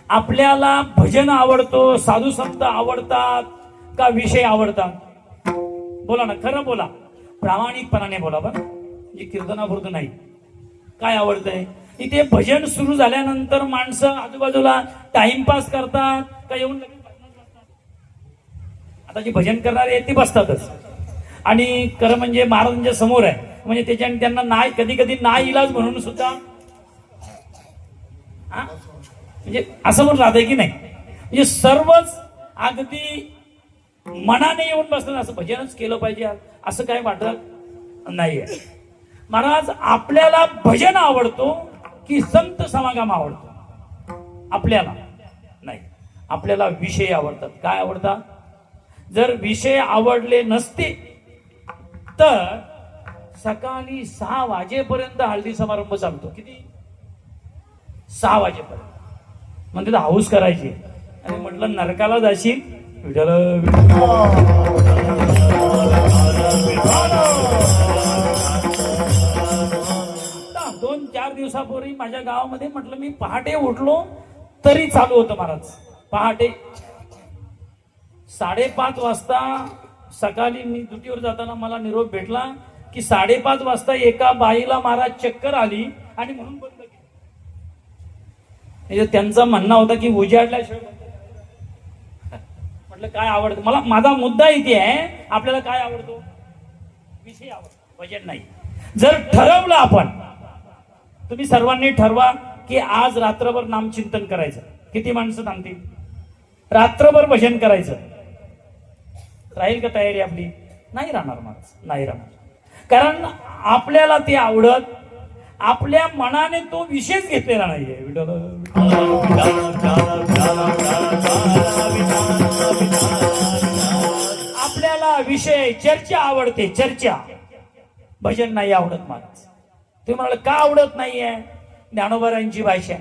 आपल्याला भजन आवडतो, साधू संत आवडतात का विषय आवडतात? बोला ना, खरं बोला, प्रामाणिकपणाने बोला बरं, म्हणजे कीर्तनापुरतं नाही. काय आवडतंय? इथे भजन सुरू झाल्यानंतर माणसं आजूबाजूला टाइमपास करतात का येऊन लगेच भजनात बसतात? आता जे भजन करणारे आहेत ते बसतातच. आणि खरं म्हणजे महाराजांच्या समोर आहे म्हणजे त्याच्याने त्यांना नाही, कधी कधी नाही इलाज म्हणून सुद्धा म्हणजे असं पण राहतंय की नाही. म्हणजे सर्वच अगदी मनाने येऊन बसलं असं भजनच केलं पाहिजे असं काय वाटत नाहीये. महाराज आपल्याला भजन आवडतो की संत समागम आवडतो? आपल्याला नाही, आपल्याला विषय आवडतात. काय आवडतात? जर विषय आवडले नसते तर सकाळी 6 वाजेपर्यंत हळदी समारंभ चालतो. किती? 6 वाजेपर्यंत. म्हणजे हाऊस करायची आणि म्हटलं नरकाला जाशील विठ्ठल. 2-4 दिवसापूर्वी माझ्या गावामध्ये म्हटलं मी पहाटे उठलो तरी चालू होतं महाराज. पहाटे 5:30 वाजता सकाळी मी ड्युटीवर जाताना मला निरोप भेटला की 5:30 वाजता एका बाईला महाराज चक्कर आली आणि म्हणून बंद केलं. त्यांचा म्हणणं होता की उजाडल्याशिवाय बंद. म्हटलं काय आवडतं मला? माझा मुद्दा इथे आहे, आपल्याला काय आवडतो? विषय आवडतो, भजन नाही. जर ठरवलं आपण, तुम्ही सर्वांनी ठरवा की आज रात्रभर नामचिंतन करायचं. किती माणसं थांबतील? रात्रभर भजन करायचं. राहील का तयारी आपली? नाही राहणार माणूस, नाही राहणार. कारण आपल्याला ते आवडत, आपल्या मनाने तो विषयच घेतलेला नाहीये. आपल्याला विषय चर्चा आवडते, चर्चा. भजन नाही आवडत माणूस. तुम्ही म्हणाल का आवडत नाहीये? ज्ञानोबारांची भाषा,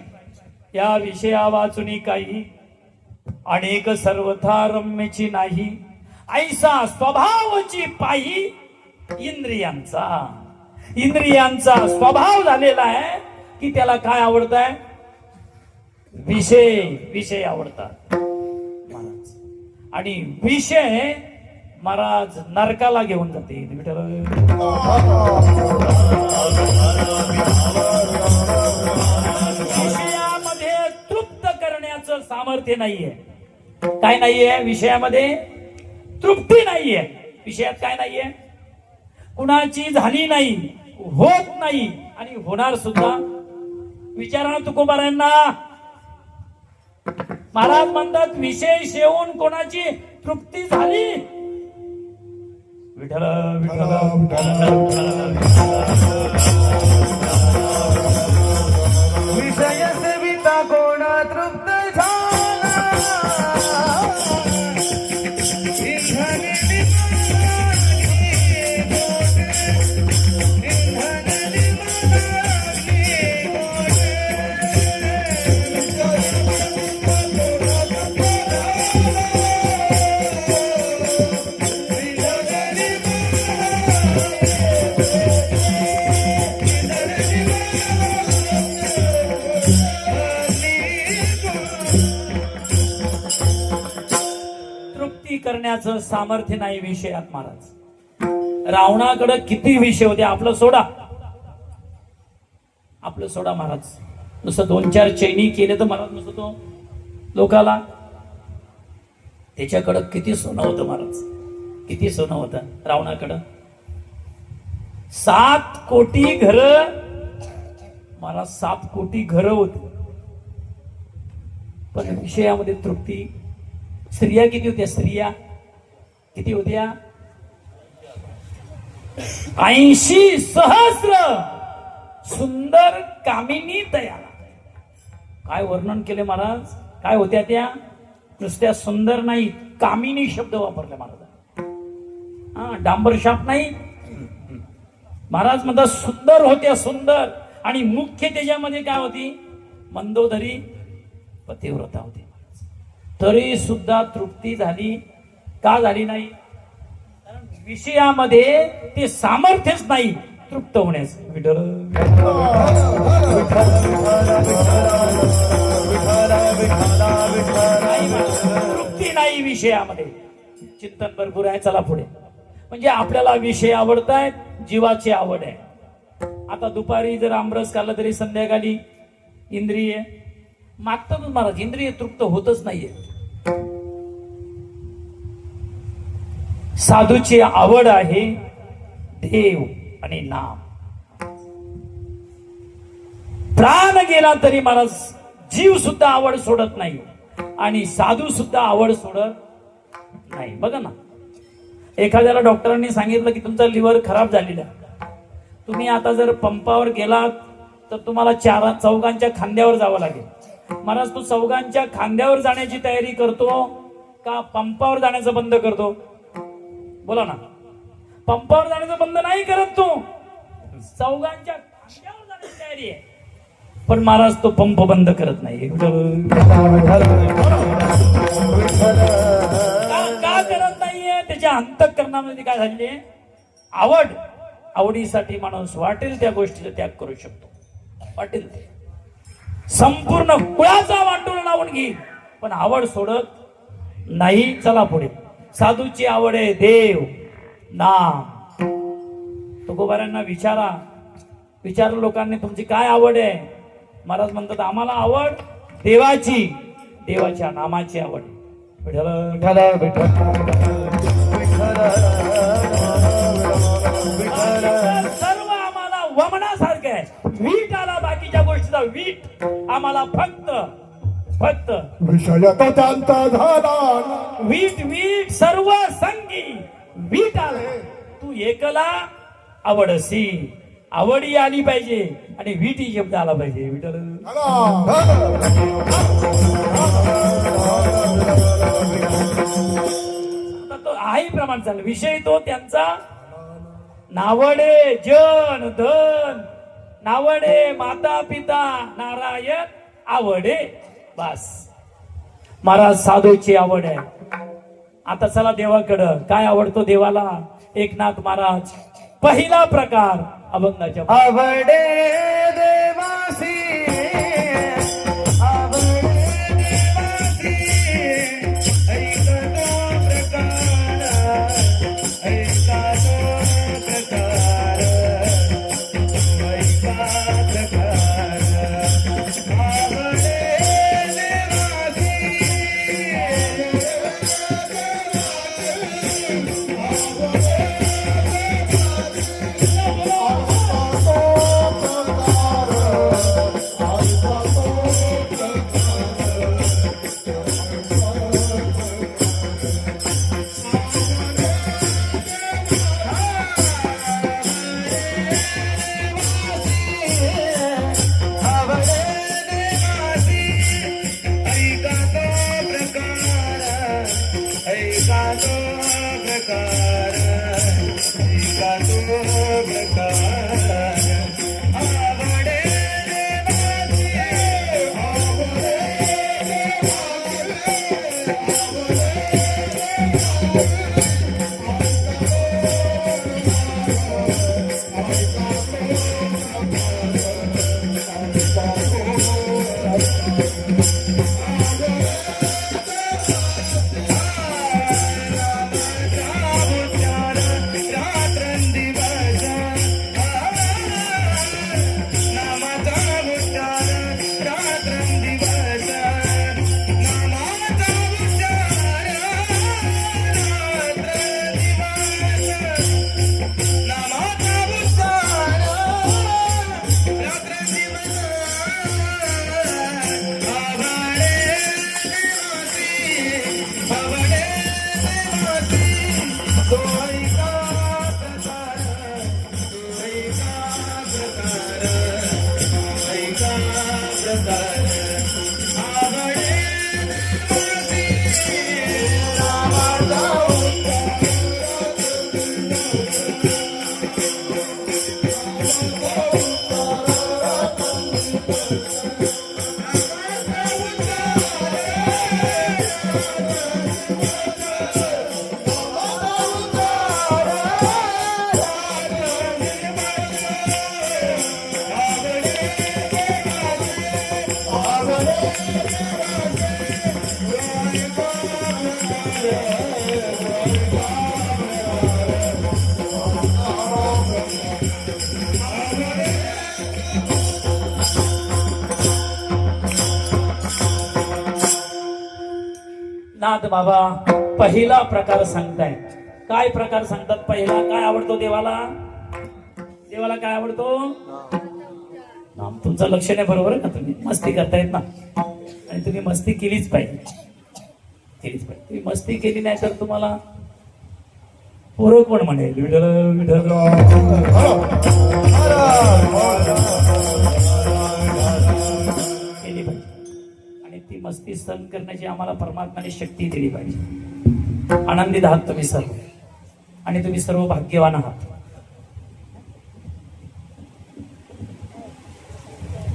या विषया वाचुनी काही अनेक सर्वथा रम्यची नाही, ऐसा स्वभावची पाही इंद्रियांचा स्वभाव झालेला आहे की त्याला काय आवडत आहे? विषय आवडतात महाराज. आणि विषय महाराज नरकाला घेऊन जाते. विषयामध्ये तृप्त करण्याचं सामर्थ्य नाहीये. काय नाहीये? विषयामध्ये तृप्ती नाहीये. विषयात काय नाहीये? कुणाची झाली नाही, होत नाही आणि होणार सुद्धा. विचारा ना तुकोबारांना. महाराज म्हणतात विषय शेवून कोणाची तृप्ती झाली? विठ्ठल विषय सेविता कोण तृप्त झाला, करण्याचं सामर्थ्य नाही विषयात महाराज. रावणाकडे किती विषय होते, आपलं सोडा महाराज. नुसतं 2-4 चैनी केले तर महाराज नुसतं तो लोकाला. त्याच्याकडं किती सोनं होतं महाराज, किती सोनं होतं रावणाकडं. 7 कोटी घर महाराज, 7 कोटी घर होती. पण विषयामध्ये तृप्ती. स्त्रिया किती होत्या? स्त्रिया किती होत्या? 80 सहस्र सुंदर कामिनी तयार. काय वर्णन केले महाराज. काय होत्या त्या? नुसत्या सुंदर नाही, कामिनी शब्द वापरले महाराज. डांबर शाप नाही महाराज म्हणतात. सुंदर होत्या, सुंदर. आणि मुख्य त्याच्यामध्ये काय होती? मंदोदरी पतिव्रता होती. तरी सुद्धा तृप्ती झाली का झाली नाही? कारण विषयामध्ये ते सामर्थ्यच नाही तृप्त होण्याचं. विठ्ठल तृप्ती नाही विषयामध्ये. चिंतन भरपूर आहे, चला पुढे. म्हणजे आपल्याला विषय आवडतायत, जीवाची आवड आहे. आता दुपारी जर आमरस खाल्ला तरी संध्याकाळी इंद्रिय मागतातच महाराज, इंद्रिय तृप्त होतच नाहीये. साधूची आवड आहे देव आणि नाम. प्राण गेला तरी महाराज जीव सुद्धा आवड सोडत नाही आणि साधू सुद्धा आवड सोडत नाही. बघा ना, एखाद्याला डॉक्टरांनी सांगितलं की तुमचा लिव्हर खराब झालेला, तुम्ही आता जर पंपावर गेलात तर तुम्हाला चौघांच्या खांद्यावर जावं लागेल. महाराज तू चौघांच्या खांद्यावर जाण्याची तयारी करतो का पंपावर जाण्याचं बंद करतो? बोला ना. पंपावर जाण्याचं बंद नाही करत, तो चौघांच्या खांद्यावर जाण्याची तयारी आहे. पण महाराज तो पंप बंद करत नाही. का करत नाहीये? त्याच्या अंतःकरणामध्ये काय झाले? आवड. आवडीसाठी माणूस वाटेल त्या गोष्टीचा त्याग करू शकतो. वाटेल ते संपूर्ण कुळाचा वाटून लावून घेईल, पण आवड सोडत नाही. चला पुढे. साधूची आवड आहे देव नाम. तुकोबारांना विचारलं लोकांनी तुमची काय आवड आहे? महाराज म्हणतात आम्हाला आवड देवाची, देवाच्या नामाची आवड. सर्व आम्हाला वमनासारखं आहे. वीट आला बाकीच्या गोष्टीचा वीट, आम्हाला फक्त विषयात त्यांचा झाला वीट सर्व संगी वीट आला. तू एकला आवडसी, आवडी आली पाहिजे आणि वीट ही शब्द आला पाहिजे. विठ्ठल तो आहे प्रमाण चाललं. विषय तो त्यांचा नावडे जन धन, नावडे माता पिता नारायण आवडे बस. महाराज साधूची आवड आहे. आता चला देवाकडं. काय आवडतो देवाला? एकनाथ महाराज पहिला प्रकार अभंगाच्या. आवडे देवासी, आवडे देवासी, ऐका तो प्रकार, ऐका तो प्रकार, ऐका प्रकार. आवडे नाथ बाबा पहिला प्रकार सांगताय. काय प्रकार सांगतात? पहिला काय आवडतो देवाला? देवाला काय आवडतो? नाम. तुमचं लक्ष नाही बरोबर का? तुम्ही मस्ती करतायत ना, आणि तुम्ही मस्ती केलीच पाहिजे, केलीच पाहिजे. तुम्ही मस्ती केली नाही तर तुम्हाला पोरं कोण म्हणेल? विठ्ठल विठ्ठल. केली पाहिजे, आणि ती मस्ती सहन करण्याची आम्हाला परमात्म्याने शक्ती दिली पाहिजे. आनंदित आहात तुम्ही सर्व, आणि तुम्ही सर्व भाग्यवान आहात.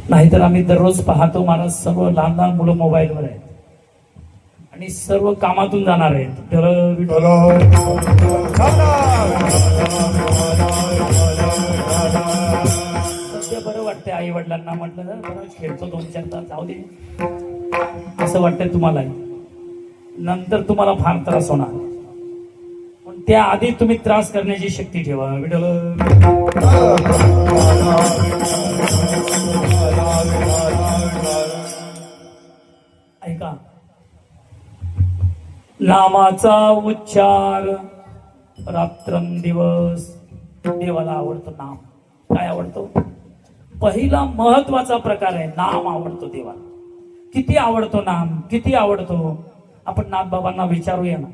नाहीतर आम्ही दररोज पाहतो महाराज, सर्व लहान लहान मुलं मोबाईलवर आहेत आणि सर्व कामातून जाणार आहेत. विठ्ठल विठ्ठल. सध्या बरं वाटतंय, आई वडिलांना म्हटलं ना बरं खेळतो 2-4 तास, जाऊ दे असं वाटतंय तुम्हाला. नंतर तुम्हाला फार त्रास होणार, पण त्या आधी तुम्ही त्रास करण्याची शक्ती ठेवा. विठ्ठल. ऐका, नामाचा उच्चार रात्रंदिवस देवाला आवडतो. नाम काय आवडतो? पहिला महत्वाचा प्रकार आहे, नाम आवडतो देवाला. किती आवडतो नाम? किती आवडतो? आपण नाथबाबांना विचारूया ना,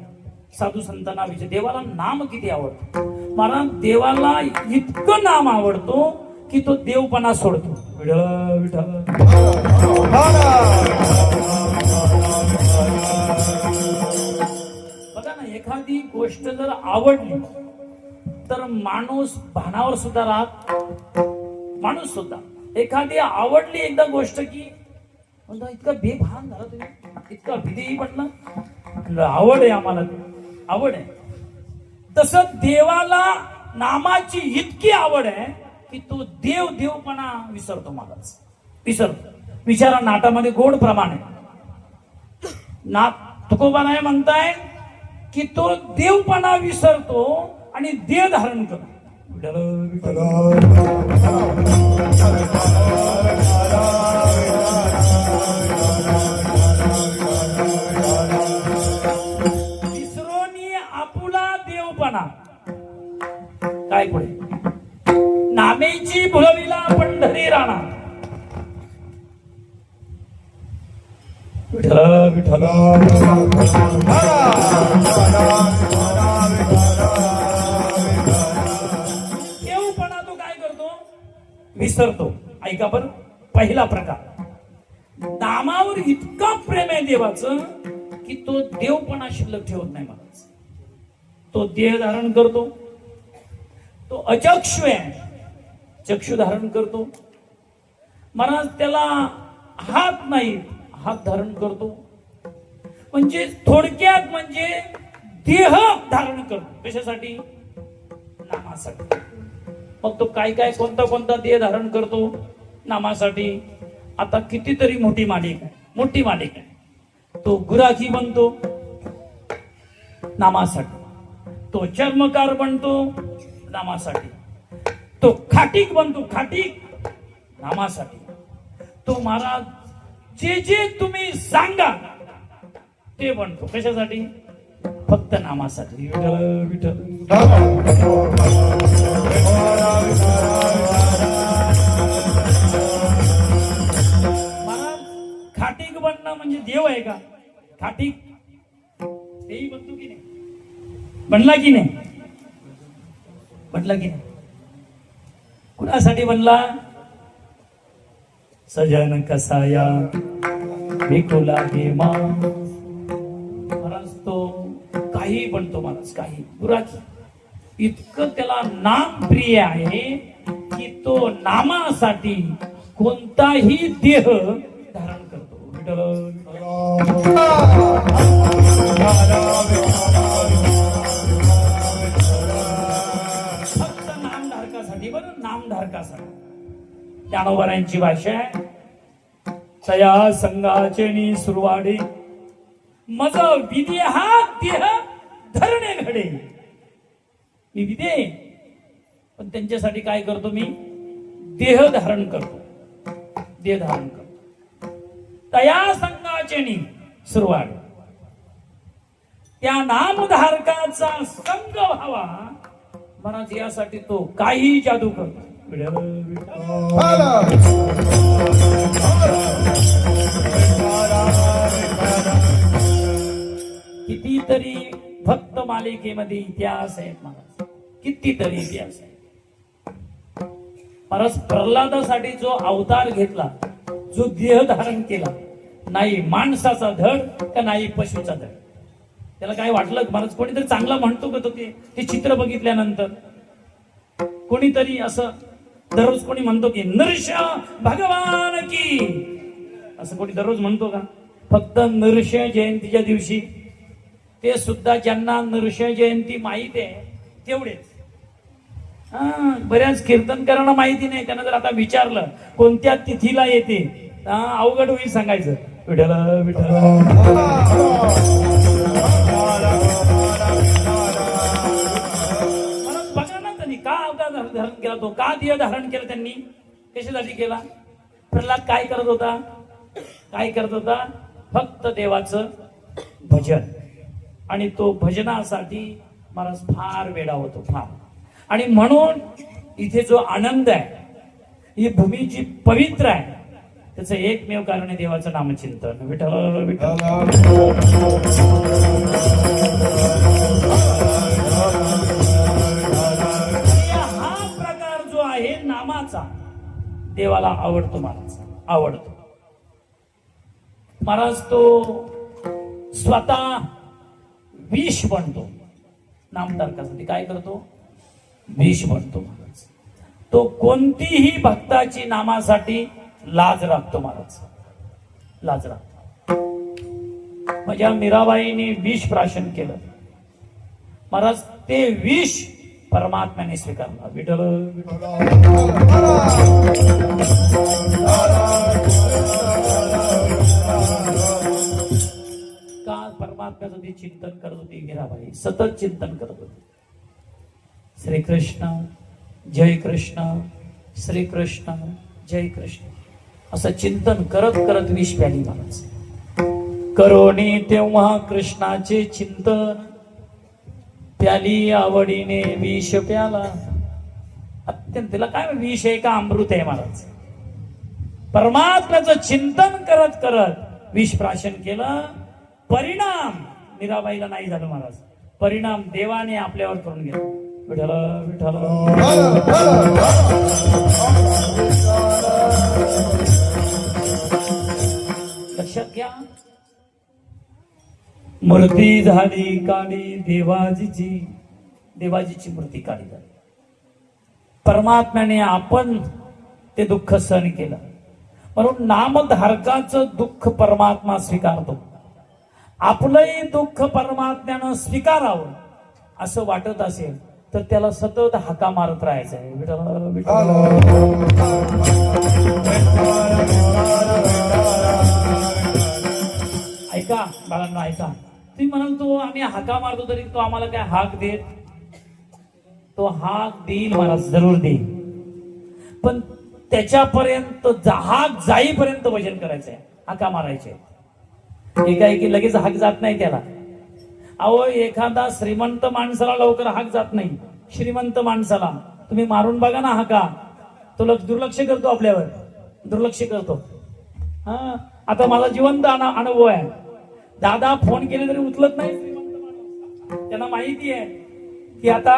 साधू संतांना विचार, देवाला नाम किती आवडतो? मला देवाला इतकं नाम आवडतो की तो देवपणा सोडतो. विठ्ठल विठ्ठल. बघा ना, एखादी गोष्ट जर आवडली तर माणूस भानावर सुद्धा राहत. माणूस सुद्धा एखादी आवडली एकदा गोष्ट की म्हणता इतका बेभान झाला तुम्ही, इतका विधेयी म्हटलं, आवड आहे आम्हाला, आवड आहे. तसं देवाला नामाची इतकी आवड आहे की तो देवपणा विसरतो. मलाच विसरतो. विचारा, नाटामध्ये गोड प्रमाण आहे. तुकोबा नाही म्हणताय की तो देवपणा विसरतो आणि देह धारण करतो. विसरोनी आपुला देवपणा. काय पुढे? नामेची भुलविला पंढरी राणा. विठ्ठल विठ्ठल. देवपणा तो काय करतो? विसरतो. ऐका बरं, पहिला प्रकार, नामावर इतका प्रेम आहे देवाचं की तो देवपणा शिल्लक ठेवत नाही. मला तो देह धारण करतो. तो अचक्षु आहे, चक्षु धारण करतो. महाराज त्याला हात नाही, हात धारण करतो. म्हणजे थोडक्यात म्हणजे देह धारण करतो. कशासाठी? नामासाठी. मग तो काय काय कोणता कोणता देह धारण करतो? नामासाठी. आता कितीतरी मोठी मालिका आहे, मोठी मालिका आहे. तो गुराखी बनतो नामासाठी. तो चर्मकार बनतो नामासाठी. तो खाटीक बनतो, खाटीक नामासाठी. तो महाराज जे जे तुम्ही सांगा ते बनतो. कशासाठी? फक्त नामासाठी. विठ्ठल विठ्ठल. महाराज खाटीक बनणं म्हणजे देव आहे का? खाटीक तेही बनतो की नाही? बनला की नाही? बनला की नाही? कुणासाठी बनला? सजन कसाया विकुला हेमा. महाराज तो काही बनतो. महाराज काही गुराखी. इतकं त्याला नाम प्रिय आहे की तो नामासाठी कोणताही देह धारण करतो. विठ्ठल. ज्ञानोबरांची भाषा आहे. तया संघाचे नी सुरवाडे मज विधी हा देह धरणे घडे. मी विधे पण त्यांच्यासाठी काय करतो मी देह धारण करतो. देह धारण करतो. तया संघाचे नी सुरवाड त्या नामधारकाचा संग व्हावा महाराज यासाठी तो काही जादू करतो. कितीतरी भक्त मालिकेमध्ये इतिहास आहेत महाराज. कितीतरी इतिहास आहे महाराज. प्रल्हादासाठी जो अवतार घेतला, जो देह धारण केला, नाही माणसाचा धड का नाही पशुचा धड. त्याला काय वाटलं महाराज? कोणीतरी चांगला म्हणतो का तो ते चित्र बघितल्यानंतर? कोणीतरी असं दररोज कोणी म्हणतो की नृष भगवान की, असं कोणी दररोज म्हणतो का? फक्त नृष जयंतीच्या दिवशी, ते सुद्धा ज्यांना नृष जयंती माहिती आहे तेवढेच. बऱ्याच कीर्तनकारांना माहिती नाही. त्यांना जर आता विचारलं कोणत्या तिथीला येते, अवघड होईल सांगायचं. विठ्ठल विठ्ठल. बघा ना त्यांनी का अवतार धारण केला, तो का देह धारण केलं त्यांनी, कशासाठी केला? प्रल्हाद काय करत होता? काय करत होता? फक्त देवाचं भजन. आणि तो भजनासाठी महाराज फार वेडा होतो, फार. आणि म्हणून इथे जो आनंद आहे, ही भूमी जी पवित्र आहे, त्याचं एकमेव कारण आहे देवाचं नामचिंतन. विठ्ठल विठ्ठल. हा प्रकार जो आहे नामाचा, देवाला आवडतो महाराज, आवडतो महाराज. तो स्वतः विष बनतो नामधारकासाठी. काय करतो? विष बनतो महाराज. तो कोणतीही भक्ताची नामासाठी लाज राखतो महाराज, लाज राखतो. माझ्या मीराबाईने विष प्राशन केलं महाराज. ते विष परमात्म्याने स्वीकारलं. विठ्ठल का परमात्म्याचं ती चिंतन करत होती मीराबाई, सतत चिंतन करत होती. श्रीकृष्ण जय कृष्ण, श्रीकृष्ण जय कृष्ण, असं चिंतन करत करत विष प्याली महाराज. करोनी तेव्हा कृष्णाचे चिंतन, प्याली आवडीने विष प्याला. अत्यंत. तिला काय विष आहे का अमृत आहे महाराज? परमात्म्याचं चिंतन करत करत विष प्राशन केलं. परिणाम मीराबाईला नाही झालं महाराज. परिणाम देवाने आपल्यावर करून गेला. विठ्ठल विठ्ठल. लक्षात घ्या. मूर्ती झाली काळी देवाजीची, देवाजीची मूर्ती काळी झाली. परमात्म्याने आपण ते दुःख सहन केलं, म्हणून नामधारकाचं दुःख परमात्मा स्वीकारतो. आपलंही दुःख परमात्म्यानं स्वीकारावं असं वाटत असेल तर त्याला सतत हाका मारत राहायचं आहे. विठ्ठल विठ्ठल. ऐका बाळांनो, ऐका. तुम्ही म्हणाल तो आम्ही हाका मारतो तरी तो आम्हाला काय हाक देत? तो हाक देईल महाराज, जरूर देईल. पण त्याच्यापर्यंत हाक जाईपर्यंत भजन करायचंय, हाका मारायचे. एकाएकी लगेच हाक जात नाही त्याला. अहो, एखादा श्रीमंत माणसाला लवकर हाक जात नाही. श्रीमंत माणसाला तुम्ही मारून बघा ना हाका, तो दुर्लक्ष करतो, आपल्यावर दुर्लक्ष करतो. आता माझा जिवंत अनुभव आहे. दादा फोन केले तरी उचलत नाही श्रीमंत माणूस. त्यांना माहिती आहे की आता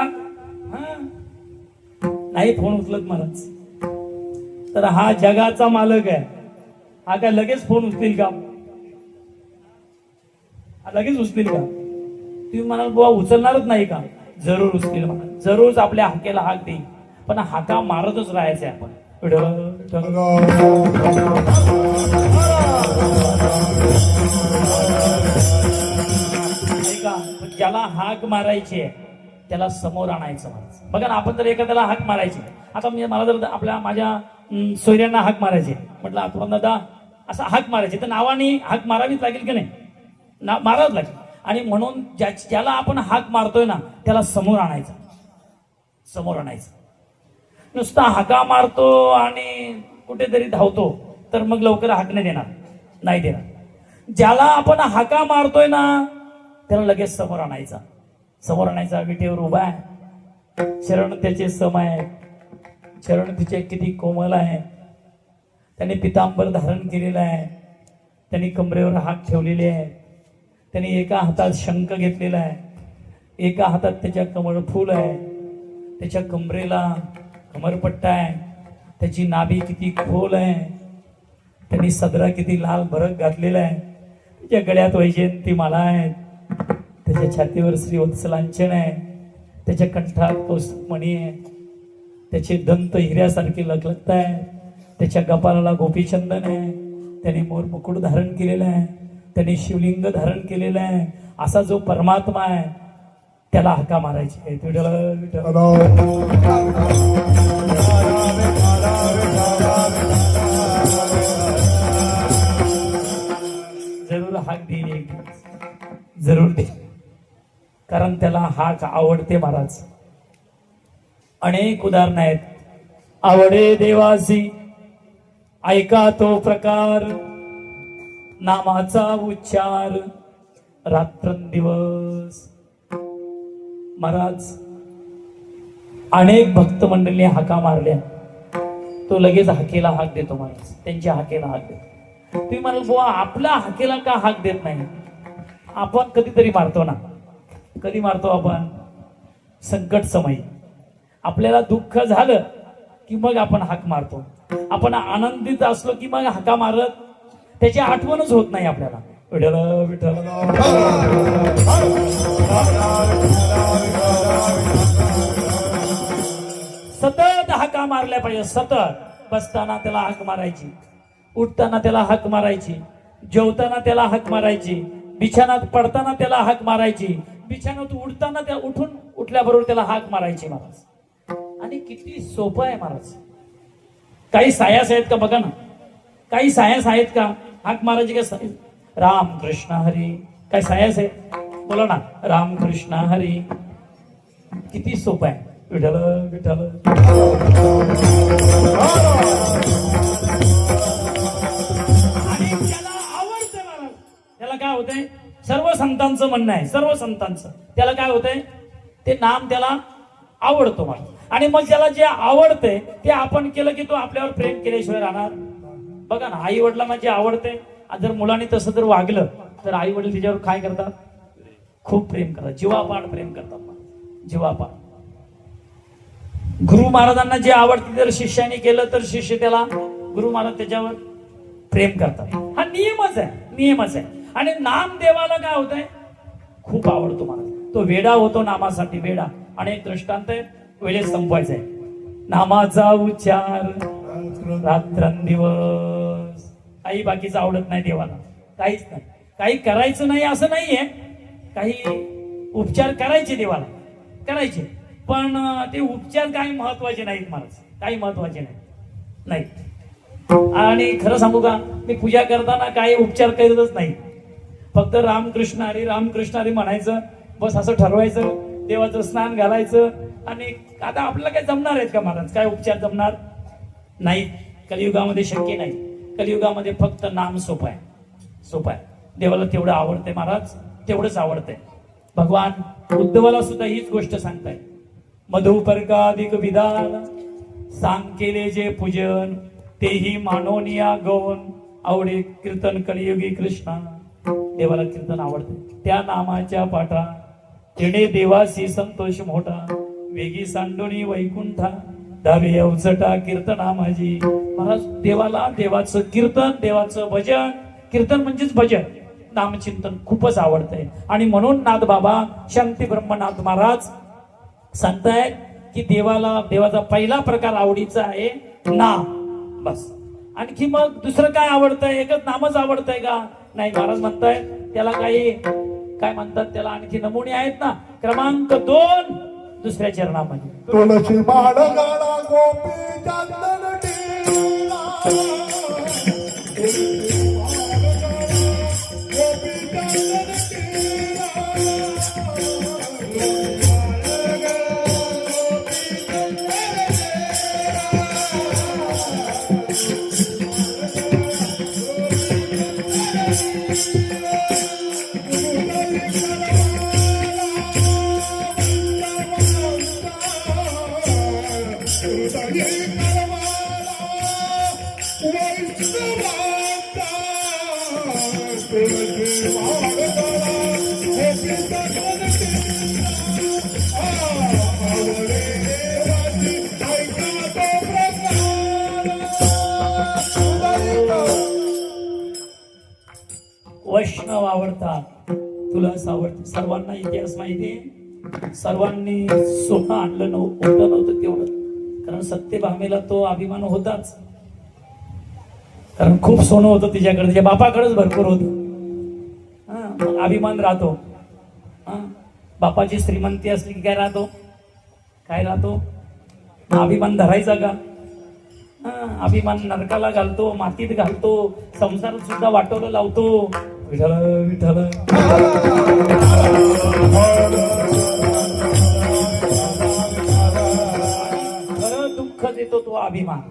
नाही फोन उचलत महाराज. तर हा जगाचा मालक आहे. हा काय लगेच फोन उचलेल का? लगेच उचलेल का? तुम्ही म्हणाल बुवा उचलणारच नाही का? जरूर उचलेल म्हणा, जरूर आपल्या हाकेला हाक देईल. पण हाका मारतच राहायचंय आपण. ऐका, ज्याला हाक मारायची आहे त्याला समोर आणायचं. बघा ना, आपण जर एखाद्याला हाक मारायची, आता मला जर माझ्या सोयऱ्यांना हाक मारायचे. म्हटलं आतून दादा असं हाक मारायचे, तर नावाने हाक मारावीच लागेल की नाही, मारावंच लागेल. आणि म्हणून ज्याला आपण हाक मारतोय ना त्याला समोर आणायचं, समोर आणायचं. नुसता हाका मारतो आणि कुठेतरी धावतो तर मग लवकर हाक नाही देणार, नाही देणार. ज्याला आपण हाका मारतोय ना त्याला लगेच समोर आणायचा, समोर आणायचा. विटेवर उभा आहे, चरण त्याचे सम आहे, चरण तिचे किती कोमल आहे. त्याने पितांबर धारण केलेलं आहे, त्यांनी कमरेवर हात ठेवलेले आहे, त्यांनी एका हातात शंख घेतलेला आहे, एका हातात त्याच्या कमळ फूल आहे, त्याच्या कमरेला कमरपट्टा आहे, त्याची नाभी किती खोल आहे, त्यांनी सदरा किती लाल भरक घातलेला आहे, त्याच्या गळ्यात वैजयंती माला आहे, त्याच्या छातीवर श्रीवत्सलांचन आहे, त्याच्या कंठात कौस्तुभमणी आहे, त्याचे दंत हिऱ्यासारखे लखलखत आहे, त्याच्या कपाळाला गोपीचंदन आहे, त्याने मोर मुकुट धारण केलेलं आहे, त्याने शिवलिंग धारण केलेलं आहे. असा जो परमात्मा आहे त्याला हाका मारायची. विठ्ठल विठ्ठल जरूर हाक देईल एक दिवस, जरूर दे, कारण त्याला हाक आवडते महाराज. अनेक उदाहरण आहेत. आवडे देवासी ऐका तो प्रकार, नामाचा उच्चार रात्रंदिवस. महाराज अनेक भक्त मंडळींनी हाका मारल्या, तो लगेच हाकेला हाक देतो महाराज, त्यांच्या हाकेला हाक देतो. तुम्ही म्हणाल बुवा आपल्या हाकेला का हाक देत नाही? आपण कधीतरी मारतो ना, कधी मारतो आपण? संकट समयी आपल्याला दुःख झालं की मग आपण हाक मारतो, आपण आनंदित असलो की मग हाका मारत त्याची आठवणच होत नाही आपल्याला. विठ्ठल विठ्ठल सतत हाका मारल्या पाहिजे, सतत. बसताना त्याला हाक मारायची, उठताना त्याला हाक मारायची, जेवताना त्याला हाक मारायची, बिछानात पडताना त्याला हाक मारायची, बिछानात उठताना त्या उठल्याबरोबर त्याला हाक मारायची महाराज. आणि किती सोपं आहे महाराज. काही सायास आहेत का बघा ना, काही सायास आहेत का हाक मारायची? का राम कृष्ण हरी, काय सायास आहेत? बोला ना, राम कृष्ण हरी. किती सोपं आहे. विठ्ठल विठ्ठल आणि त्याला आवडतं महाराज. त्याला काय होतंय? सर्व संतांचं म्हणणं आहे, सर्व संतांचं त्याला काय होतंय? ते नाम त्याला आवडतो महाराज. आणि मग त्याला जे आवडतंय ते आपण केलं की तो आपल्यावर प्रेम केल्याशिवाय राहणार? बघा ना, आई वडिलांना जे आवडते, जर मुलांनी तसं जर वागलं तर आई वडील तिच्यावर काय करतात? खूप प्रेम करतात, जीवापाड प्रेम करतात, जीवापाड. गुरु महाराजांना जे आवडते जर शिष्याने केलं तर शिष्य त्याला, गुरु महाराज त्याच्यावर प्रेम करतात. हा नियमच आहे, नियमच आहे. आणि नाम देवाला काय होतंय? खूप आवडतो महाराज. तो वेडा होतो नामासाठी, वेडा. अनेक दृष्टांत आहे, वेळेत संपवायचं आहे. नामाचा उच्चार रात्रंदिवस. काही बाकीचं आवडत नाही देवाला, काहीच नाही. काही करायचं नाही असं नाहीये, काही उपचार करायचे देवाला, करायचे, पण ते उपचार काही महत्वाचे नाहीत महाराज, काही महत्वाचे नाही. आणि खरं सांगू का, मी पूजा करताना काही उपचार करतच नाही. फक्त रामकृष्ण हरी रामकृष्ण हरी म्हणायचं, बस असं ठरवायचं, देवाचं स्नान घालायचं. आणि आता आपल्याला काय जमणार आहेत का महाराज? काय उपचार जमणार नाही. कलियुगामध्ये शक्य नाही. कलियुगामध्ये फक्त नाम सोपं आहे, सोपं आहे. देवाला तेवढं आवडतंय महाराज, तेवढंच आवडतंय. भगवान उद्धवाला सुद्धा हीच गोष्ट सांगताय. मधुपर्काधिक विधान सांग केले जे पूजन, तेही मानोनिया गौन आवडे कीर्तन कलियुगी कृष्णा. देवाला कीर्तन आवडते, त्या नामाच्या पाठा येणे देवासी संतोष मोठा, वेगी सांडोनी वैकुंठा धावे अवचटा कीर्तना माझी. महाराज देवाला, देवाचं कीर्तन, देवाचं भजन, कीर्तन म्हणजेच भजन, नामचिंतन खूपच आवडतंय. आणि म्हणून नाथ बाबा शांती ब्रह्मनाथ महाराज सांगतायत की देवाला, देवाचा पहिला प्रकार आवडीचा आहे नाम, बस. आणखी मग दुसरं काय आवडतंय? एकच नामच आवडतंय का? नाही. महाराज म्हणताय त्याला काही काय म्हणतात, त्याला आणखी नमुने आहेत ना. क्रमांक 2 दुसऱ्या चरणामध्ये तुळशी माळ गाळा गोपी चंदन वैष्णव आवडतात, तुलाच आवडते. सर्वांना इतिहास माहितीये, सर्वांनी सोनं आणलं नव्हतं तेवढं, कारण सत्यभामेला तो अभिमान होताच, कारण खूप सोनं होतं तिच्याकडे, तिच्या बापाकडेच भरपूर होतं. मग अभिमान राहतो. बापाची श्रीमंती असली की काय राहतो, काय राहतो, अभिमान धरायचा का? अभिमान नरकाला घालतो, मातीत घालतो, संसारात सुद्धा वाटोला लावतो. विठ्ठल विठ्ठल. खरं दुःख देतो तो अभिमान.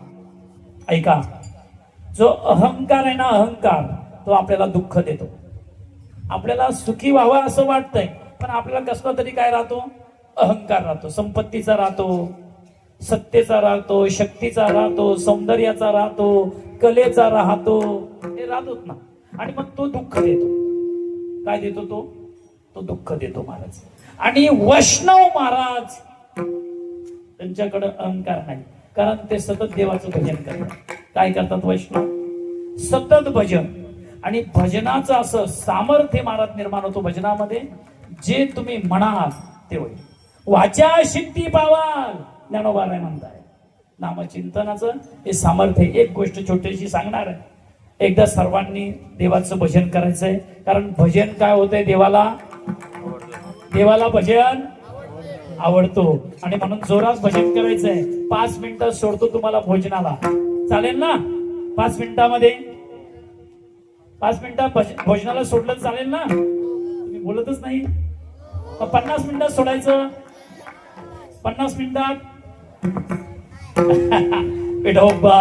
ऐका, जो अहंकार आहे ना, अहंकार, तो आपल्याला दुःख देतो. आपल्याला सुखी व्हावं असं वाटतंय, पण आपल्याला कसला तरी काय राहतो, अहंकार राहतो. संपत्तीचा राहतो, सत्तेचा राहतो, शक्तीचा राहतो, सौंदर्याचा राहतो, कलेचा राहतो, हे राहतोच ना. आणि मग तो दुःख देतो. काय देतो तो दुःख देतो महाराज. आणि वैष्णव महाराज, त्यांच्याकडे अहंकार नाही, कारण ते सतत देवाचं भजन करतात. काय करतात वैष्णव? सतत भजन. आणि भजनाचं असं सामर्थ्य महाराज निर्माण होतो भजनामध्ये, जे तुम्ही म्हणाल ते होईल. वाचा सिद्धी पावाल, ज्ञानोबाराय म्हणताय. नामचिंतनाचं हे सामर्थ्य. एक गोष्ट छोटीशी सांगणार आहे. एकदा सर्वांनी देवाचं भजन करायचंय, कारण भजन काय होतंय, देवाला भजन आवडतो. आणि म्हणून जोरात भजन करायचंय. 5 मिनिटं सोडतो तुम्हाला भोजनाला, चालेल ना? 5 मिनिटामध्ये, 5 मिनिटं भोजनाला सोडलं चालेल ना? तुम्ही बोलतच नाही. 50 मिनिटात सोडायचं. 50 मिनिटात विठोबा.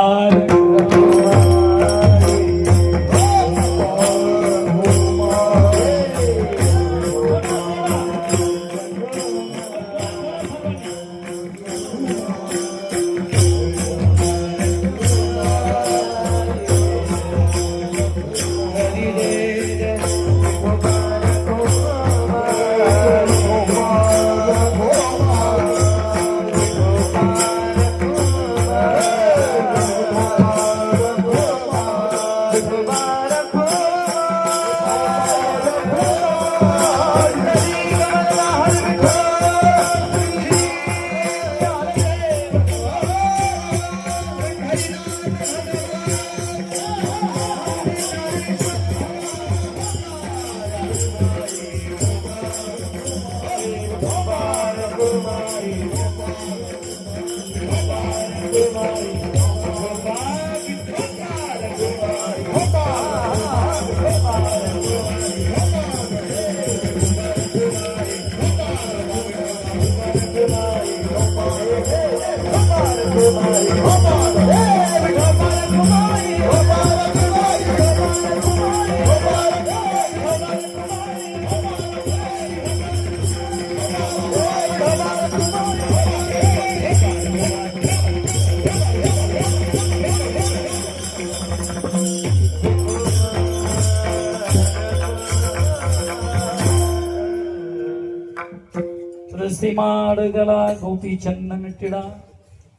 माडगला गोपी चन्न मिटिडा,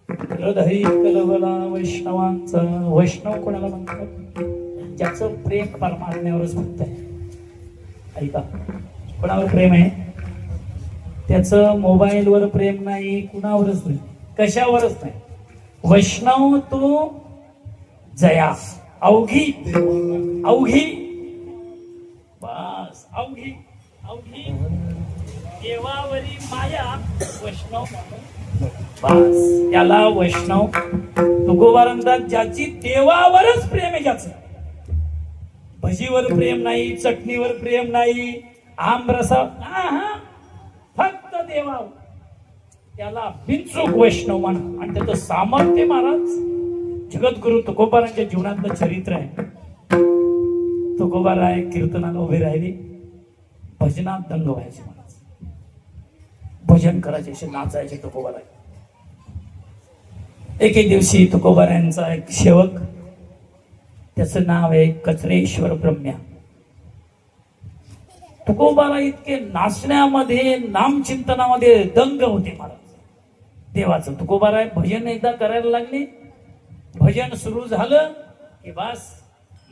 हृदय कलवला वैष्णवांचा. वैष्णव कोणाला म्हणतात? ज्याचं प्रेम परमात्म्यावरच फक्त आहे. ऐका, कोणावर प्रेम आहे? त्याचं मोबाईलवर प्रेम नाही, कुणावरच नाही, कशावरच नाही. वैष्णव तो जया, अवघी अवघी, बस अवघी अवघी देवावरी माया वैष्णव म्हणून बस त्याला वैष्णव तुकोबारांतात. ज्याची देवावरच प्रेम आहे, ज्याचं भजीवर प्रेम नाही, चटणीवर प्रेम नाही, आमरसा फक्त देवावर, त्याला बिनचूक वैष्णव म्हणा. आणि त्याचं सामर्थ्य महाराज जगद्गुरु तुकोबारांच्या जीवनातलं चरित्र आहे. तुकोबाराय कीर्तनाला उभे राहिले, भजनात दंग व्हायचे महाराज, भजन करायचे, असे नाचायचे तुकोबाराय. एके दिवशी तुकोबारायांचा एक सेवक, त्याचं नाव आहे कचरेश्वर ब्रह्म्या. तुकोबारा इतके नाचण्यामध्ये, नामचिंतनामध्ये दंग होते महाराज देवाचं. तुकोबारा भजन एकदा करायला लागले, भजन सुरू झालं की बस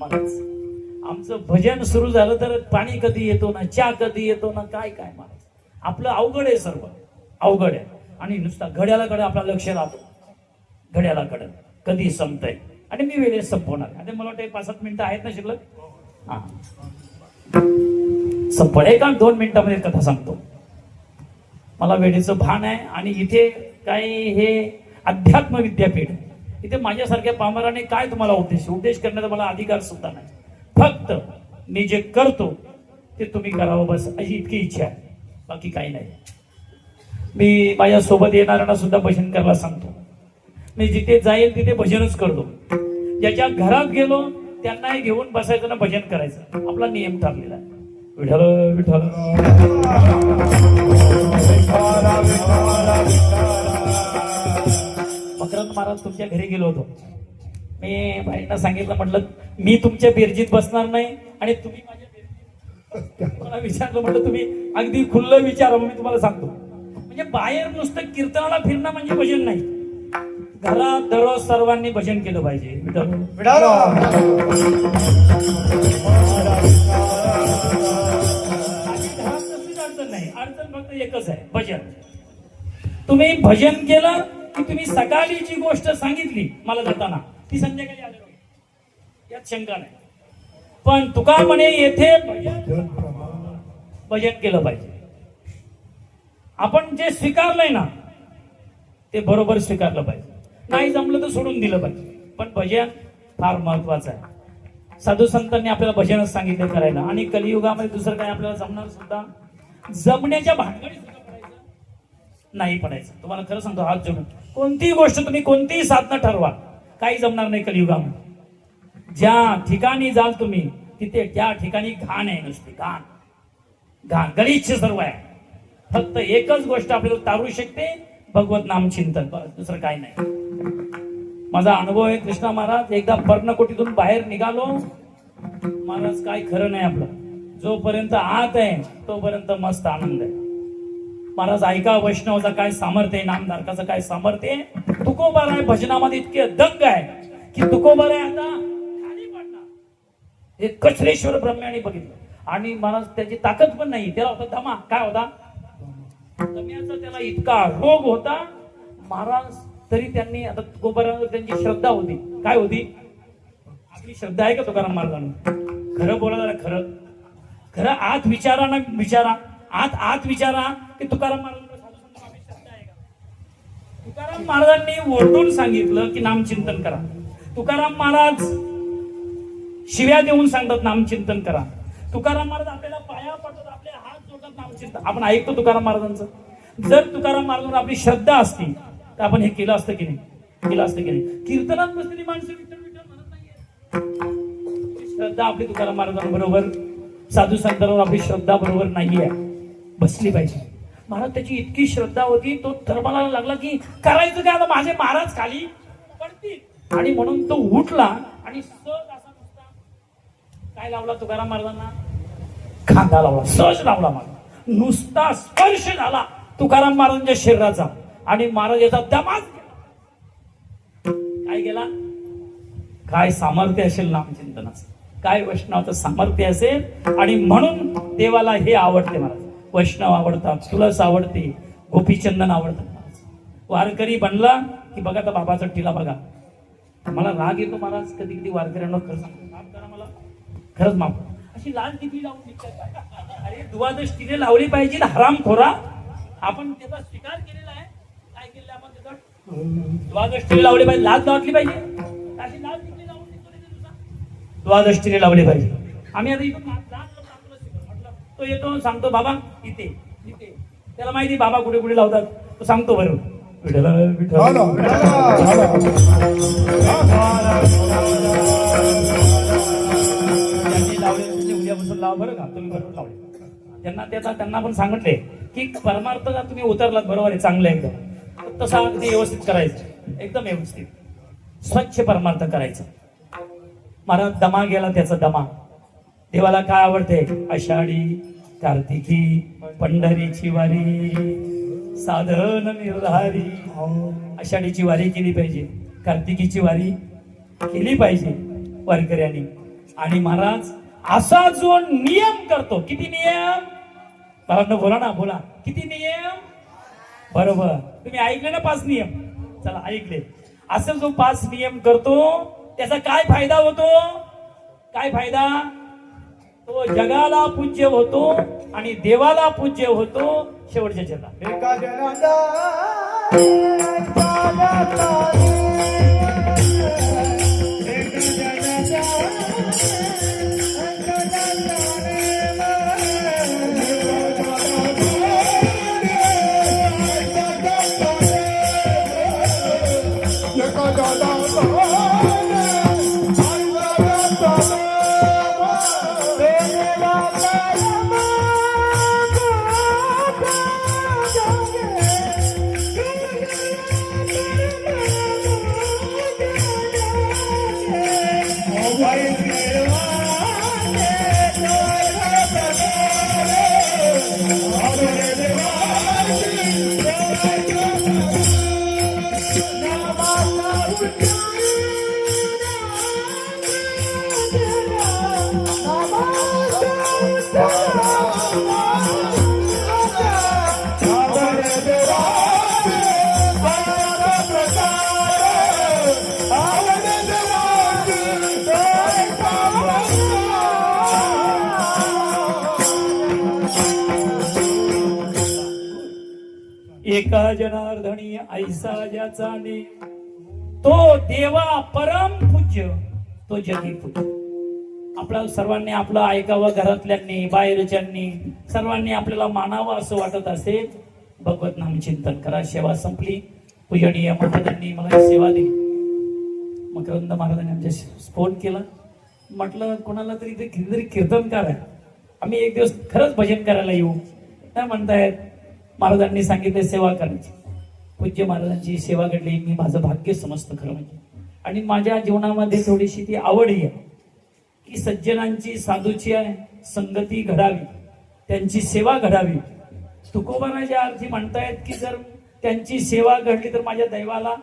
महाराज आमचं भजन सुरू झालं तर पाणी कधी येतो ना, चहा कधी येतो ना, काय काय महाराज आपलं अवघड आहे, सर्व अवघड आहे. आणि नुसता घड्याळाकडे आपला लक्ष राहतो, घड्याळाकडे कधी संपतंय आणि मी वेळेत संपवणार. आणि मला वाटतं 5-7 मिनिटं आहेत ना शिल्लक, हा संपळे का 2 मिनिटांमध्ये कथा सांगतो. मला वेळेचं भान आहे. आणि इथे काही हे अध्यात्म विद्यापीठ, इथे माझ्यासारख्या पामराने काय तुम्हाला उपदेश करण्याचा मला अधिकार सुद्धा नाही. फक्त मी जे करतो ते तुम्ही करावं बस, अशी इतकी इच्छा आहे, बाकी काही नाही. मी माझ्या सोबत येणाऱ्यांना सुद्धा भजन करायला सांगतो. मी जिथे जाईल तिथे भजनच करतो. ज्याच्या घरात गेलो त्यांनाही घेऊन बसायचं ना भजन करायचं, आपला नियम ठरलेला आहे. विठ्ठल विठ्ठल मकरंद महाराज तुमच्या घरी गेलो होतो. मी बाईंना सांगितलं, म्हटलं मी तुमच्या बेरजीत बसणार नाही आणि तुम्ही माझ्या बेरजीत. मला विचारलं, म्हटलं तुम्ही अगदी खुल्लं विचारा, मी तुम्हाला सांगतो. म्हणजे बाहेर नुसतं कीर्तनाला फिरणं म्हणजे भजन नाही, घरात दररोज सर्वांनी भजन केलं पाहिजे. अडचण नाही, अडचण फक्त एकच आहे, भजन. तुम्ही भजन केलं की तुम्ही सकाळी जी गोष्ट सांगितली मला जाताना ती संध्याकाळी आली, यात शंका नाही. पण तुका म्हणे येथे भजन केलं पाहिजे. आपण जे स्वीकारलंय ना ते बरोबर स्वीकारलं पाहिजे, नाही जमलं तर सोडून दिलं पाहिजे. पण भजन फार महत्वाचं आहे. साधू संतांनी आपल्याला भजनच सांगितलं करायला. आणि कलियुगामध्ये दुसरं काय आपल्याला जमणार सुद्धा, जमण्याच्या भानगडीत सुद्धा पडायचं नाही पडायचं. तुम्हाला खरं सांगतो, हात जोडून कोणतीही गोष्ट तुम्ही कोणतीही साधनं ठरवा, काही जमणार नाही कलियुगामध्ये. ज्या ठिकाणी जाल तुम्ही तिथे त्या ठिकाणी घाण आहे, नुसती घाण घाण गलिच्छ सर्व आहे. फक्त एकच गोष्ट आपल्याला तारू शकते, भगवत नाम चिंतन, दुसरं काही नाही. माझा अनुभव आहे. कृष्णा महाराज एकदा पर्णकोटीतून बाहेर निघालो, महाराज काय खरं नाही आपलं. जोपर्यंत आत आहे तोपर्यंत मस्त आनंद आहे. महाराज ऐका वैष्णवाचा काय सामर्थ्य आहे, नामधारकाचं काय सामर्थ्य आहे. तुकोबार आहे भजनामध्ये इतके दंग आहे की तुकोबार आहे आता खाली पडणार. हे कचरेश्वर ब्रह्म्याने बघितलं. आणि महाराज त्याची ताकद पण नाही, त्याला होता दमा. काय होता? दम्याचा त्याला इतका रोग होता महाराज. तरी त्यांनी, आता तुकोबारांवर त्यांची श्रद्धा होती. काय होती? आपली श्रद्धा आहे का तुकाराम महाराजांना? खरं बोला, खरं खरं आत विचारा ना, विचारा आत विचारा की तुकाराम महाराजांना श्रद्धा आहे का? तुकाराम महाराजांनी ओरडून सांगितलं की नामचिंतन करा. तुकाराम महाराज शिव्या देऊन सांगतात नामचिंतन करा. तुकाराम महाराज आपल्याला पाया पडतात, आपले हात जोडतात नामचिंतन. आपण ऐकतो तुकाराम महाराजांचं. जर तुकाराम महाराजांवर आपली श्रद्धा असती तर आपण हे केलं असतं की नाही? केलं असतं की नाही? कीर्तनात बसलेली माणसं विठ्ठल विठ्ठल म्हणत नाहीये. श्रद्धा आपली तुकाराम महाराजांबरोबर, साधू संतांवर आपली श्रद्धा बरोबर नाहीये, बसली पाहिजे. महाराज त्याची इतकी श्रद्धा होती, तो धर्माला लागला की करायचं काय आता, माझे महाराज खाली पडतील. आणि म्हणून तो उठला आणि सहज असा नुसता काय लावला तुकाराम महाराजांना? खांदा लावला, सहज लावला. मला नुसता स्पर्श झाला तुकाराम महाराजांच्या शरीराचा आणि महाराज याचा दमाच गेला. काय गेला? काय सामर्थ्य असेल नामचिंतनाचं, काय वैष्णवाचं सामर्थ्य असेल. आणि म्हणून देवाला हे आवडते महाराज. वैष्णव आवडतात, तुळस आवडते, गोपीचंदन आवडतात महाराज. वारकरी बनला की बघा तर बाबाचा टिला बघा. मला राग येतो महाराज कधी कधी वारकऱ्यांना. खरं सांगतो, माफ करा मला, खरंच माफ. अशी लाल टिपी लावून निघतात. अरे दुवादश टिले लावली पाहिजे हरामखोरा. आपण त्याचा स्वीकार केलेला आहे. काय केलेला द्वादष्टीने लावले पाहिजे, लाज वाटली पाहिजे. अशी लाज टिकली लावून टिकवली नाही तुझा. द्वादष्टीने लावले पाहिजे. आम्ही आता इथून म्हटलं तो येतो सांगतो बाबा इथे इथे. त्याला माहिती बाबा कुठे कुठे लावतात. तो सांगतो बरोबर विठ्ठला विठ्ठला. झालं, झालं. त्यांनी लावले म्हणजे उद्यापासून लावा बरं का. तुम्ही बरोबर लावले. त्यांना पण सांगितले की परमार्थ तुम्ही उतरलात बरोबर आहे, चांगलं आहे एकदम. तसा अगदी व्यवस्थित करायचं, एकदम व्यवस्थित स्वच्छ परमार्थ करायचं. महाराज दमा गेला त्याचा दमा. देवाला काय आवडते? आषाढी कार्तिकी पंढरीची वारी साधन निर्धारी. आषाढीची वारी केली पाहिजे, कार्तिकीची वारी केली पाहिजे वारकऱ्यांनी. आणि महाराज असा जो नियम करतो, किती नियम महाराज बोला ना, बोला किती नियम. बरोबर तुम्ही ऐकले ना 5 नियम. चला ऐकले. असं जो 5 नियम करतो त्याचा काय फायदा होतो? काय फायदा? तो जगाला पूज्य होतो आणि देवाला पूज्य होतो शेवटच्या जगात. एका जनाचा एका जनार्दनी ऐसा ज्याचा ने तो देवा परम पूज्य तो जगी पूज्य. आपल्या सर्वांनी आपलं ऐकावं, घरातल्यांनी बाहेरच्यांनी सर्वांनी आपल्याला मानावं असं वाटत असेल. भगवत नाम चिंतन करा. सेवा संपली. पूजनीय महाराजांनी मला सेवा दिली. मकरंद महाराजांनी आमच्या फोन केला. म्हटलं कोणाला तरी इथे कितीतरी कीर्तनकार आहे, आम्ही एक दिवस खरंच भजन करायला येऊ. काय म्हणतायत? महाराजांनी सांगितले सेवा करायची. पूज्य महाराजांची सेवा घडली. मी माझं भाग्य समजतं खरं म्हणजे. आणि माझ्या जीवनामध्ये थोडीशी ती आवड आहे की सज्जनांची साधूची संगती घडावी, त्यांची सेवा घडावी. तुकोबाराच्या अर्थी म्हणतायत की जर त्यांची सेवा घडली तर माझ्या दैवाला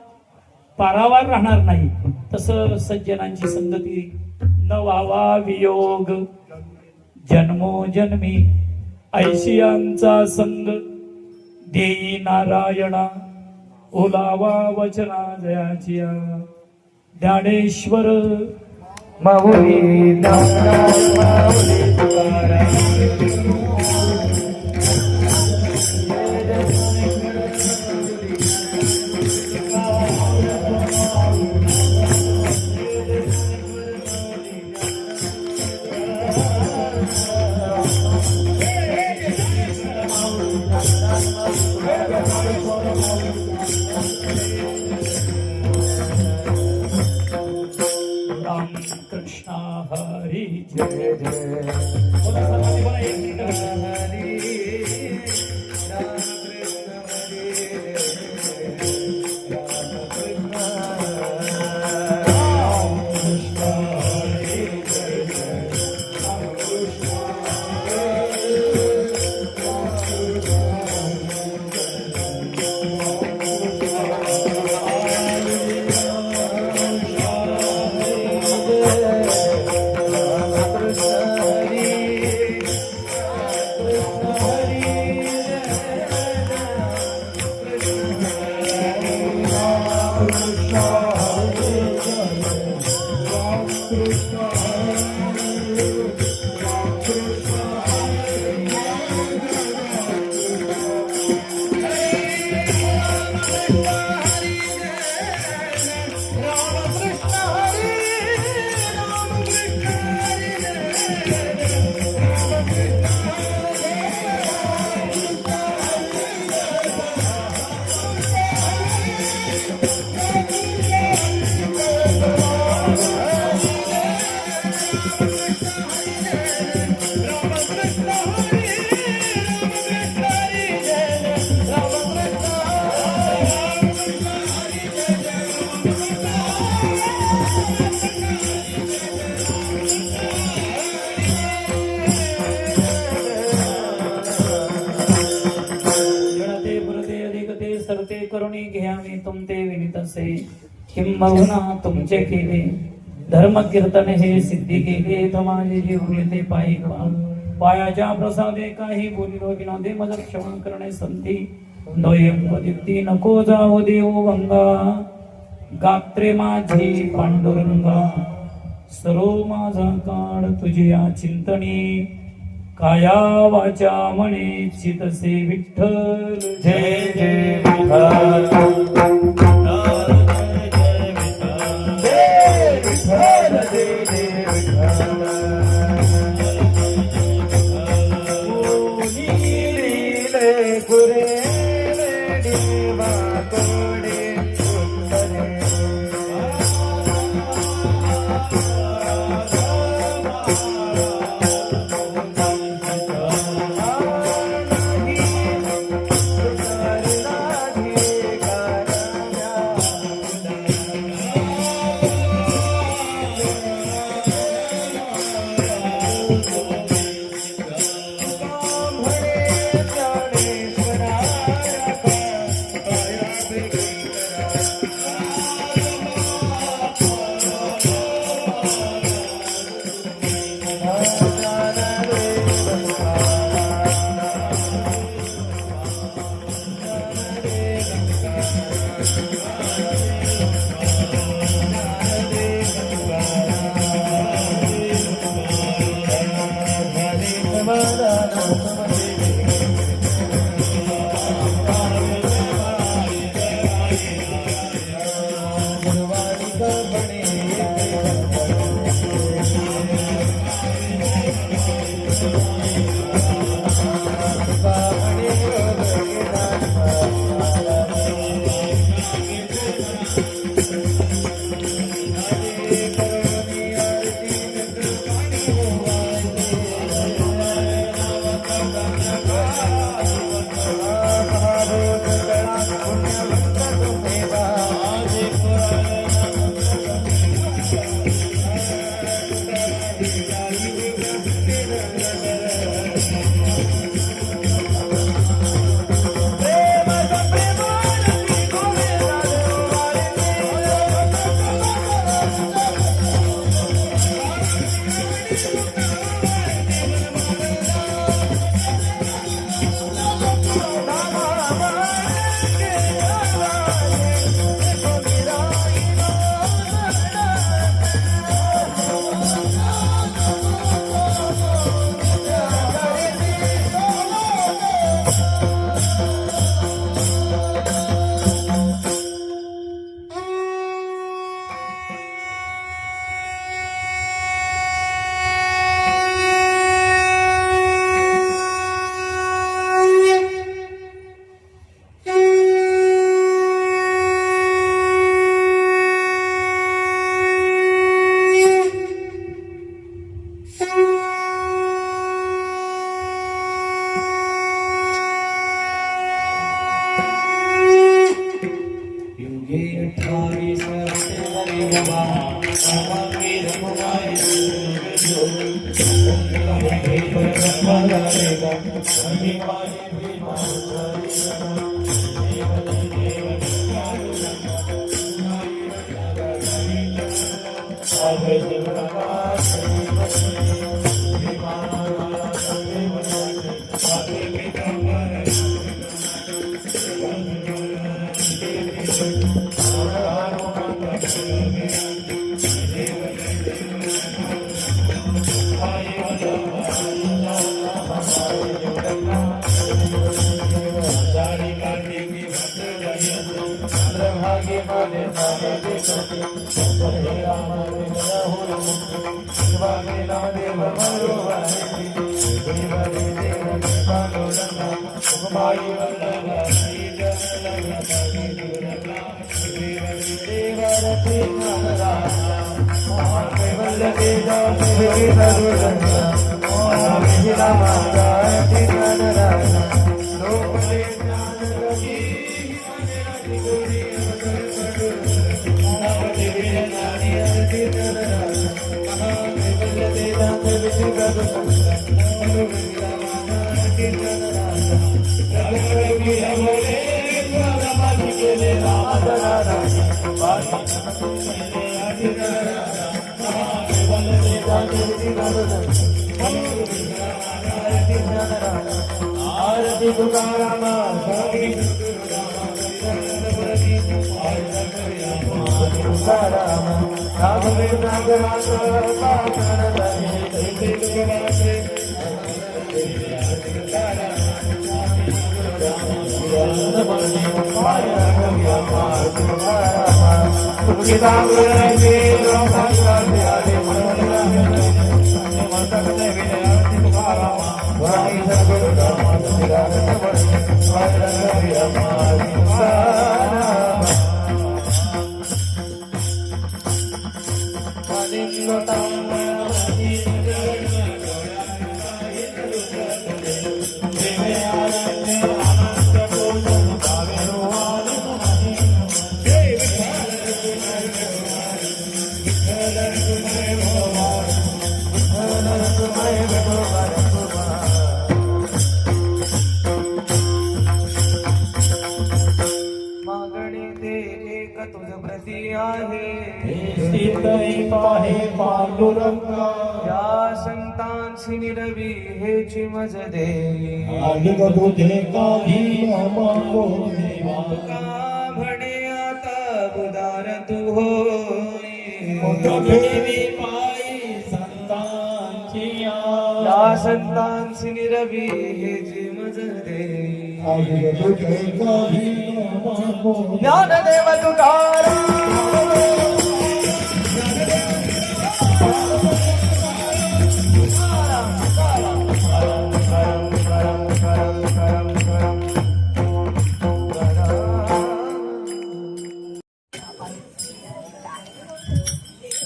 पारावार राहणार नाही. तसं सज्जनांची संगती न व्हावा वियोग जन्मोजन्मी ऐशियांचा संग देई नारायणा ओलावा वचना जयाची ज्ञानेश्वर माऊली ज्ञानराज माऊली तुकाराम. कृष्ण हरी जय जय. बोला सर्वांनी बोला एक मिनिट. हरी राम कृष्ण हरी कीर्तने घ्यावे तुमते विनितसे किंबहुना तुमचे केले धर्म कीर्तन हे सिद्धी केले माझे जीव ते पायी पायाच्या प्रसादे काही बोलिलो विनोदे मज क्षमण करणे संती दीप्ती नको जाओ देव गंगा गात्रे माझी पांडुरंगा सर्व माझा काळ तुझ्या चिंतनी काया वाचा म्हणे चितसे विठ्ठल जय जय विठ्ठल जय विठ्ठल जय जय विठ्ठल लीले गुरे देवा कोडे सुंदरे Thank you. आरती तुकाराम स्वामी तुकाराम राघवेंद्र नागराज मागणी ते एक तुझ प्रती आहे पाहे पांडुरंगा या संतांसी निरवी हेची मज दे आणि तुझे काही मागो देवा का म्हणे आता बुदार तू होई देवी पायी संतांची या संतांसी निरवी हेची मज दे आणि तुझे काही मागो ज्ञानदेव तुकाराम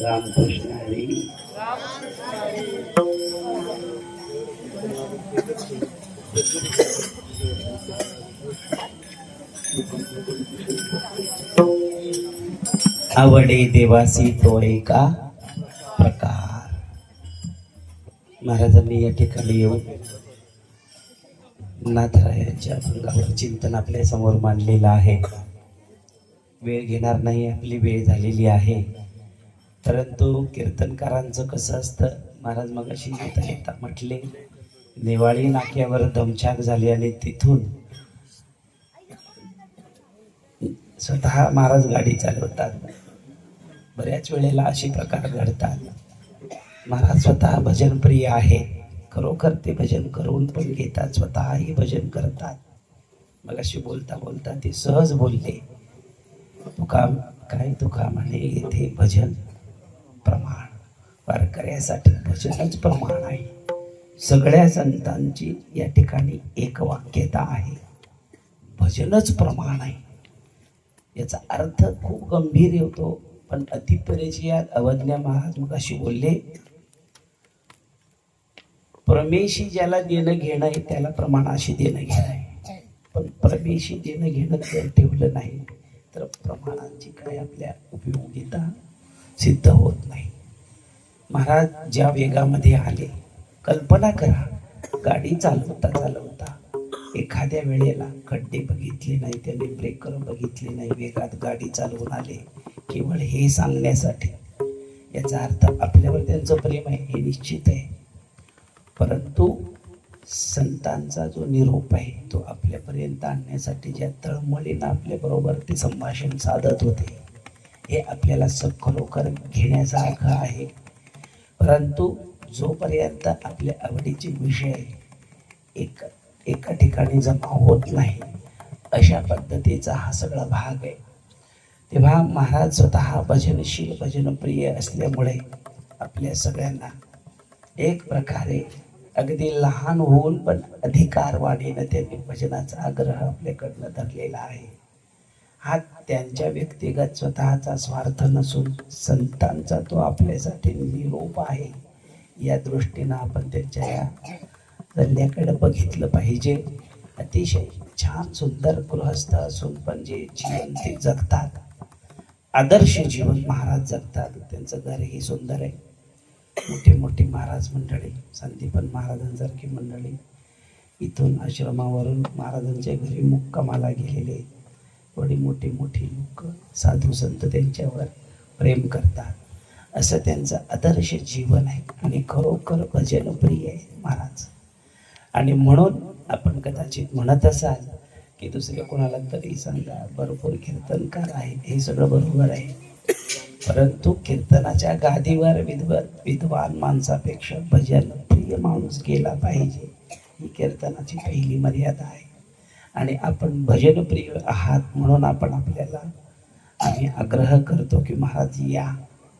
रामकृष्ण हरी. आवडे देवासी तो एका प्रकार. महाराजांनी या ठिकाणी येऊन नाथरायांच्या अभंगावर चिंतन आपल्या समोर मांडलेलं आहे. वेळ घेणार नाही, आपली वेळ झालेली आहे. परंतु कीर्तनकारांचं कसं असतं, महाराज मगाशी येता येता म्हटले नेवाळी नाक्यावर दमछाक झाली आणि तिथून स्वतः महाराज गाडी चालवतात. बऱ्याच वेळेला असे प्रकार घडतात. महाराज स्वतः भजनप्रिय आहे, खरोखर ते भजन करून पण घेतात, स्वतःही भजन करतात. मगाशी बोलता बोलता ते सहज बोलले, तुका काय तुका म्हणे येथे भजन प्रमाण, वारकऱ्यासाठी भजनच प्रमाण आहे. सगळ्या संतांची या ठिकाणी एक वाक्यता आहे, भजनच प्रमाण आहे. याचा अर्थ खूप गंभीर होतो, पण अतिपरिचयात अवज्ञा महाराज मग अशी बोलले, परमेशी ज्याला देणं घेणं आहे त्याला प्रमाणाशी देणं घेणं आहे. पण परमेशी देणं घेणं जर ठेवलं नाही तर प्रमाणांची काय आपल्या उपयोगिता सिद्ध होत नाही. महाराज ज्या वेगामध्ये आले, कल्पना करा, गाडी चालवता चालवता एखाद्या वेळेला खड्डे बघितले नाही, त्याने ब्रेकर बघितले नाही, वेगात गाडी चालवून आले. केवळ हे सांगण्यासाठी, याचा अर्थ आपल्यावर त्यांचं प्रेम आहे हे निश्चित आहे. परंतु संतांचा जो निरोप आहे तो आपल्यापर्यंत आणण्यासाठी ज्या तळमळीनं आपल्याबरोबर ते संभाषण साधत होते, हे आपल्याला खरोखर घेण्यासारखं आहे. परंतु जोपर्यंत आपल्या आवडीचे विषय एका ठिकाणी जमा होत नाही, अशा पद्धतीचा हा सगळा भाग आहे. तेव्हा महाराज स्वतः भजनशील भजनप्रिय असल्यामुळे आपल्या सगळ्यांना एक प्रकारे अगदी लहान होऊन पण अधिकारवाणीनं त्यांनी भजनाचा आग्रह आपल्याकडनं धरलेला आहे. हा त्यांच्या व्यक्तिगत स्वतःचा स्वार्थ नसून संतांचा तो आपल्यासाठी निरोप आहे. या दृष्टीनं आपण त्यांच्या या सल्ल्याकडे बघितलं पाहिजे. अतिशय छान सुंदर गृहस्थ असून पण जे जीवन ते जगतात, आदर्श जीवन महाराज जगतात. त्यांचं घरही सुंदर आहे. मोठी मोठी महाराज मंडळी, संदीपन महाराजांसारखी मंडळी इथून आश्रमावरून महाराजांच्या घरी मुक्कामाला गेलेले. थोडी मोठी मोठी लोक साधू संत त्यांच्यावर प्रेम करतात असं त्यांचं आदर्श जीवन आहे आणि खरोखर भजनप्रिय आहे महाराज. आणि म्हणून आपण कदाचित म्हणत असाल की दुसरे कोणाला तरी सांगा भरपूर कीर्तनकार आहे, हे सगळं बरोबर आहे, परंतु कीर्तनाच्या गादीवर विद्वान माणसापेक्षा भजन प्रिय माणूस गेला पाहिजे, ही कीर्तनाची पहिली मर्यादा आहे. आणि आपण भजनप्रिय आहात म्हणून आम्ही आग्रह करतो की महाराज या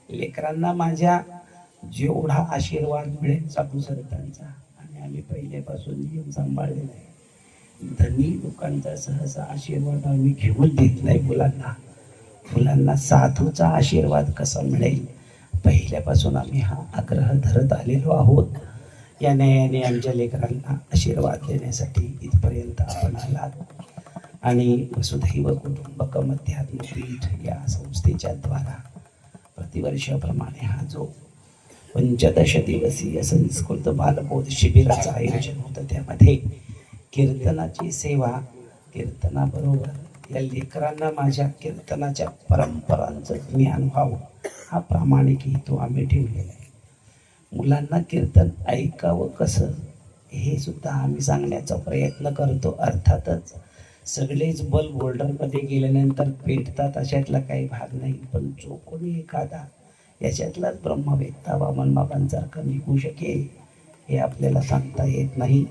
लेकरांना माझ्या जेवढा आशीर्वाद मिळेल साधू संतांचा, आणि आम्ही पहिल्यापासून नियम सांभाळलेला आहे, धनी लोकांचा सहसा आशीर्वाद आम्ही घेऊन देत नाही मुलांना साधूचा आशीर्वाद कसा मिळेल पहिल्यापासून आम्ही हा आग्रह धरत आलेलो आहोत. या न्यायाने आमच्या लेकरांना आशीर्वाद देण्यासाठी इथपर्यंत आपण आलात. आणि वसुधैव कुटुंबकम अध्यात्मपीठ या संस्थेच्या द्वारा प्रतिवर्षाप्रमाणे हा जो 15 दिवसीय संस्कृत बालबोध शिबिराचं आयोजन होतं, त्यामध्ये कीर्तनाची सेवा, कीर्तनाबरोबर या लेकरांना माझ्या कीर्तनाच्या परंपरांचं ज्ञान व्हावं हा प्रामाणिक हेतू आम्ही ठेवलेला आहे. मुलांना कीर्तन ऐकावं कसं हे सुद्धा आम्ही सांगण्याचा प्रयत्न करतो. अर्थातच सगळेच बल्ब होल्डरमध्ये गेल्यानंतर पेटतात अशातला काही भाग नाही, पण जो कोणी एखादा याच्यातलाच ब्रह्मवेत्ता वामन बाबांसारखा निघू शकेल हे आपल्याला सांगता येत नाही.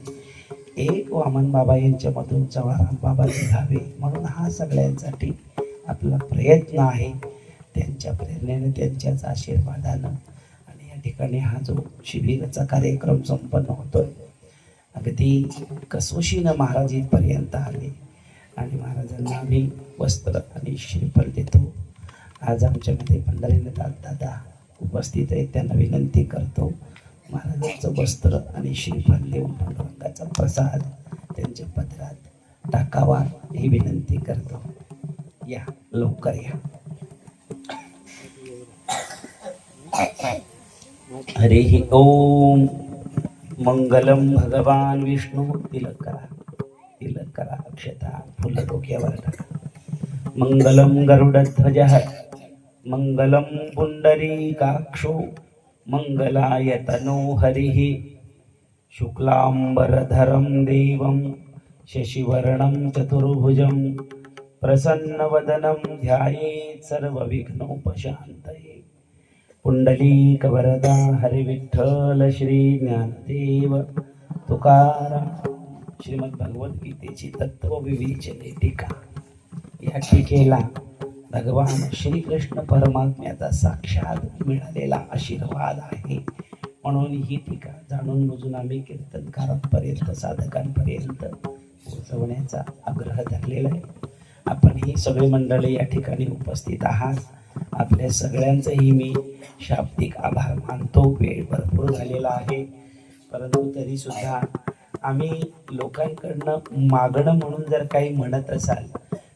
एक वामन बाबा यांच्यामधून जवाहराम बाबा निघावे म्हणून हा सगळ्यांसाठी आपला प्रयत्न आहे. त्यांच्या प्रेरणेने, त्यांच्याच आशीर्वादानं आणि या ठिकाणी हा जो शिबिराचा कार्यक्रम संपन्न होतोय, अगदी कसोशीनं महाराज इथपर्यंत आले आणि महाराजांना आम्ही वस्त्र आणि श्रीफळ देतो. आज आमच्यामध्ये पंढरीनाथ दादा उपस्थित आहेत, त्यांना विनंती करतो महाराजांचं वस्त्र आणि श्रीफळ देऊन पांडुरंगाचा प्रसाद त्यांच्या पदरात टाकावा ही विनंती करतो. या लवकर या. हरि ओम. मंगलम भगवान विष्णू. तिलक करा अक्षता फुल डोक्यावर टाका. मंगलम गरुडध्वज, मंगलम पुंडरीकाक्षो, मंगलाय तनो हरिः. शुक्लांबरधरं देवं शशिवर्णं चतुर्भुजं प्रसन्नवदनं ध्यायेत् सर्वविघ्नोपशान्तये. पुंडलीकवरदा हरिविठ्ठल श्री ज्ञानदेव तुकाराम. श्रीमद भगवद्गीतेची तत्वविवेचने टीका. या टीकेला भगवान श्रीकृष्ण परमात्म्याचा साक्षात मिळालेला आशीर्वाद आहे, म्हणून ही टीका जाणून बुजून आम्ही कीर्तनकारांपर्यंत, साधकांपर्यंत पोहोचवण्याचा आग्रह धरलेला आहे. आपण ही सगळी मंडळी या ठिकाणी उपस्थित आहात, आपल्या सगळ्यांचंही मी शाब्दिक आभार मानतो. वेळ भरपूर झालेला आहे, परंतु तरी सुद्धा आम्ही लोकांकडनं मागणं म्हणून जर काही म्हणत असाल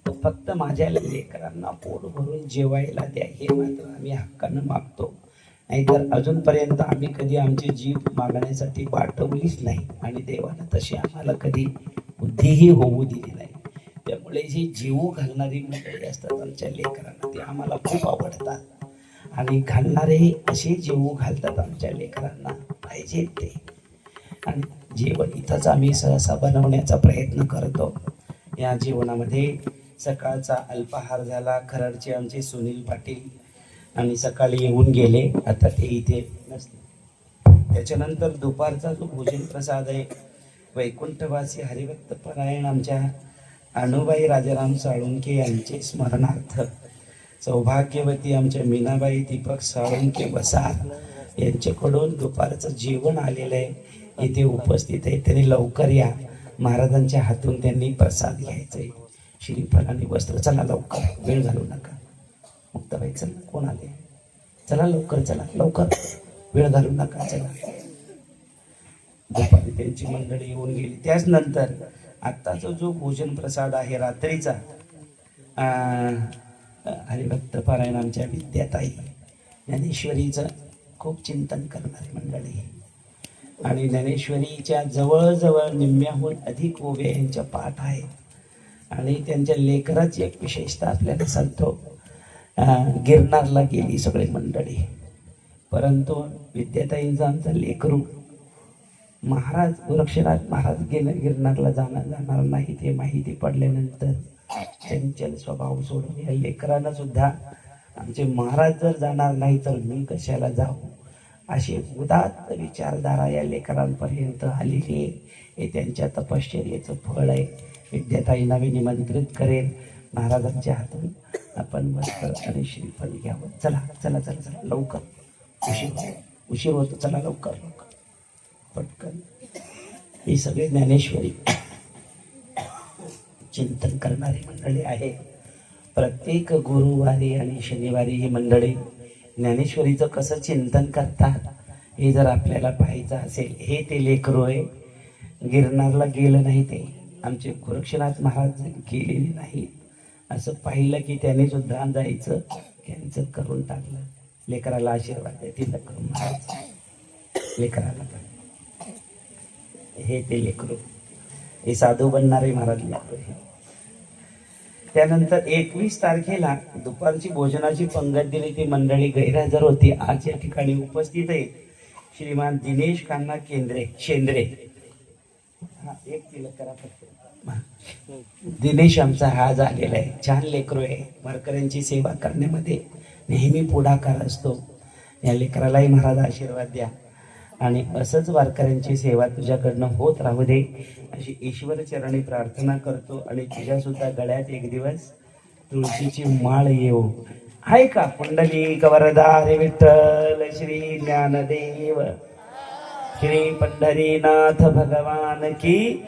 तर फक्त माझ्या लेकरांना पोट भरून जेवायला द्या हे मात्र आम्ही हक्कानं मागतो. नाहीतर अजूनपर्यंत आम्ही कधी आमची जीभ मागण्यासाठी पाठवलीच नाही आणि देवानं तशी आम्हाला कधी बुद्धीही होऊ दिली नाही. त्यामुळे जी जीव घालणारी मंडळी असतात आमच्या लेकरांना, ते आम्हाला खूप आवडतात आणि घालणारे असे जीव घालतात आमच्या लेकरांना पाहिजे ते. आणि जेवण इथंच आम्ही सहसा बनवण्याचा प्रयत्न करतो. या जेवणामध्ये सकाळचा अल्पाहार झाला. खरडचे आमचे सुनील पाटील आणि सकाळी येऊन गेले, आता ते इथे नसते. त्याच्यानंतर दुपारचा जो भोजन प्रसाद आहे, वैकुंठवासी हरिभक्त परायण आमच्या अणुबाई राजाराम साळुंके यांचे स्मरणार्थ सौभाग्यवती आमच्या मीनाबाई दीपक साळुंके वसार यांच्याकडून दुपारचं जेवण आलेलं आहे, इथे उपस्थित आहे. त्यांनी लवकर या, महाराजांच्या हातून त्यांनी प्रसाद घ्यायचा आहे, श्रीफळ आणि वस्त्र. चला लवकर, वेळ घालू नका. मुक्ताबाई चला, कोण आले? चला लवकर, चला लवकर, वेळ घालू नका, चला. दुपारी त्यांची मंडळी येऊन गेली. त्याच नंतर आत्ताचा जो भोजन प्रसाद आहे रात्रीचा, हरिभक्त पारायण आमच्या विद्याताई ज्ञानेश्वरीचं खूप चिंतन करणारी मंडळी आणि ज्ञानेश्वरीच्या जवळजवळ निम्म्याहून अधिक ओव्या यांच्या पाठ आहेत. आणि त्यांच्या लेकराची एक विशेषता आपल्याला सांगतो. गिरनारला गेली सगळी मंडळी, परंतु विद्याताईंचं आमचं लेकरू महाराज गोरक्षनाथ महाराज गिरनारला जाणार नाही ते माहिती पडल्यानंतर चंचल स्वभाव सोडून या लेकरांना सुद्धा आमचे महाराज जर जाणार नाही तर मी कशाला जाऊ अशी उदात्त विचारधारा या लेकरांपर्यंत आलेली आहे. हे त्यांच्या तपश्चर्येचं फळ आहे. विद्याताईंना मी निमंत्रित करेन. महाराजांच्या हातून आपण वस्त्र आणि श्रीफळ घ्यावं. चला चला चला चला लवकर, उशीर होतो. चला लवकर लवकर पटकन. ही सगळे ज्ञानेश्वरी चिंतन करणारी मंडळी आहे. प्रत्येक गुरुवारी आणि शनिवारी ही मंडळी ज्ञानेश्वरीचं कसं चिंतन करतात हे जर आपल्याला पाहायचं असेल, हे ते लेकरू आहे. गिरनारला गेलं नाही ते, आमचे गोरक्षनाथ महाराज गेलेले नाही असं पाहिलं की त्यांनी सुद्धा जायचं कॅन्सल करून टाकलं. लेकराला आशीर्वाद देतील लेकराला पण. हे ते लेकरू, हे साधू बनणारे महाराज लेकरू. त्यानंतर 21 तारखेला दुपारची भोजनाची पंगत दिली. ती मंडळी गैरहजर होती. आज या ठिकाणी उपस्थित आहे श्रीमान दिनेश कान्हा शेंद्रे. एक तिलक करा फक्त. दिनेश आमचा हा झालेला आहे. छान लेकरू आहे. वारकऱ्यांची सेवा करण्यामध्ये नेहमी पुढाकार असतो. या लेकरालाही महाराज आशीर्वाद द्या आणि असंच वारकऱ्यांची सेवा तुझ्याकडनं होत राहू दे अशी ईश्वर चरणी प्रार्थना करतो. आणि तुझ्या सुद्धा गळ्यात एक दिवस तुळशीची माळ येऊ. आहे का? पुंडलिक वरदा रे विठ्ठल श्री ज्ञानदेव श्री पंढरीनाथ भगवान की.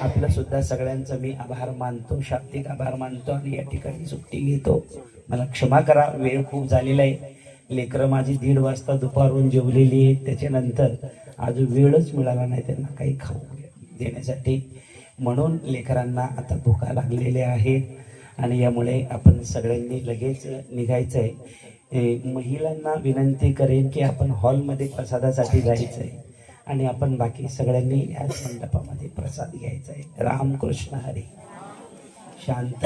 आपलं सुद्धा सगळ्यांचं मी आभार मानतो, शाब्दिक आभार मानतो आणि या ठिकाणी सुट्टी घेतो. मला क्षमा करा, वेळ खूप झालेला आहे. लेकरं माझी 1:30 वाजता दुपारून जेवलेली आहेत. त्याच्यानंतर अजून वेळच मिळाला नाही त्यांना काही खाऊ देण्यासाठी. म्हणून लेकरांना आता भुका लागलेल्या आहेत आणि यामुळे आपण सगळ्यांनी लगेच निघायचं आहे. महिलांना विनंती करेन की आपण हॉलमध्ये प्रसादासाठी जायचं आहे आणि आपण बाकी सगळ्यांनी याच मंडपामध्ये प्रसाद घ्यायचा आहे. रामकृष्ण हरी. शांत.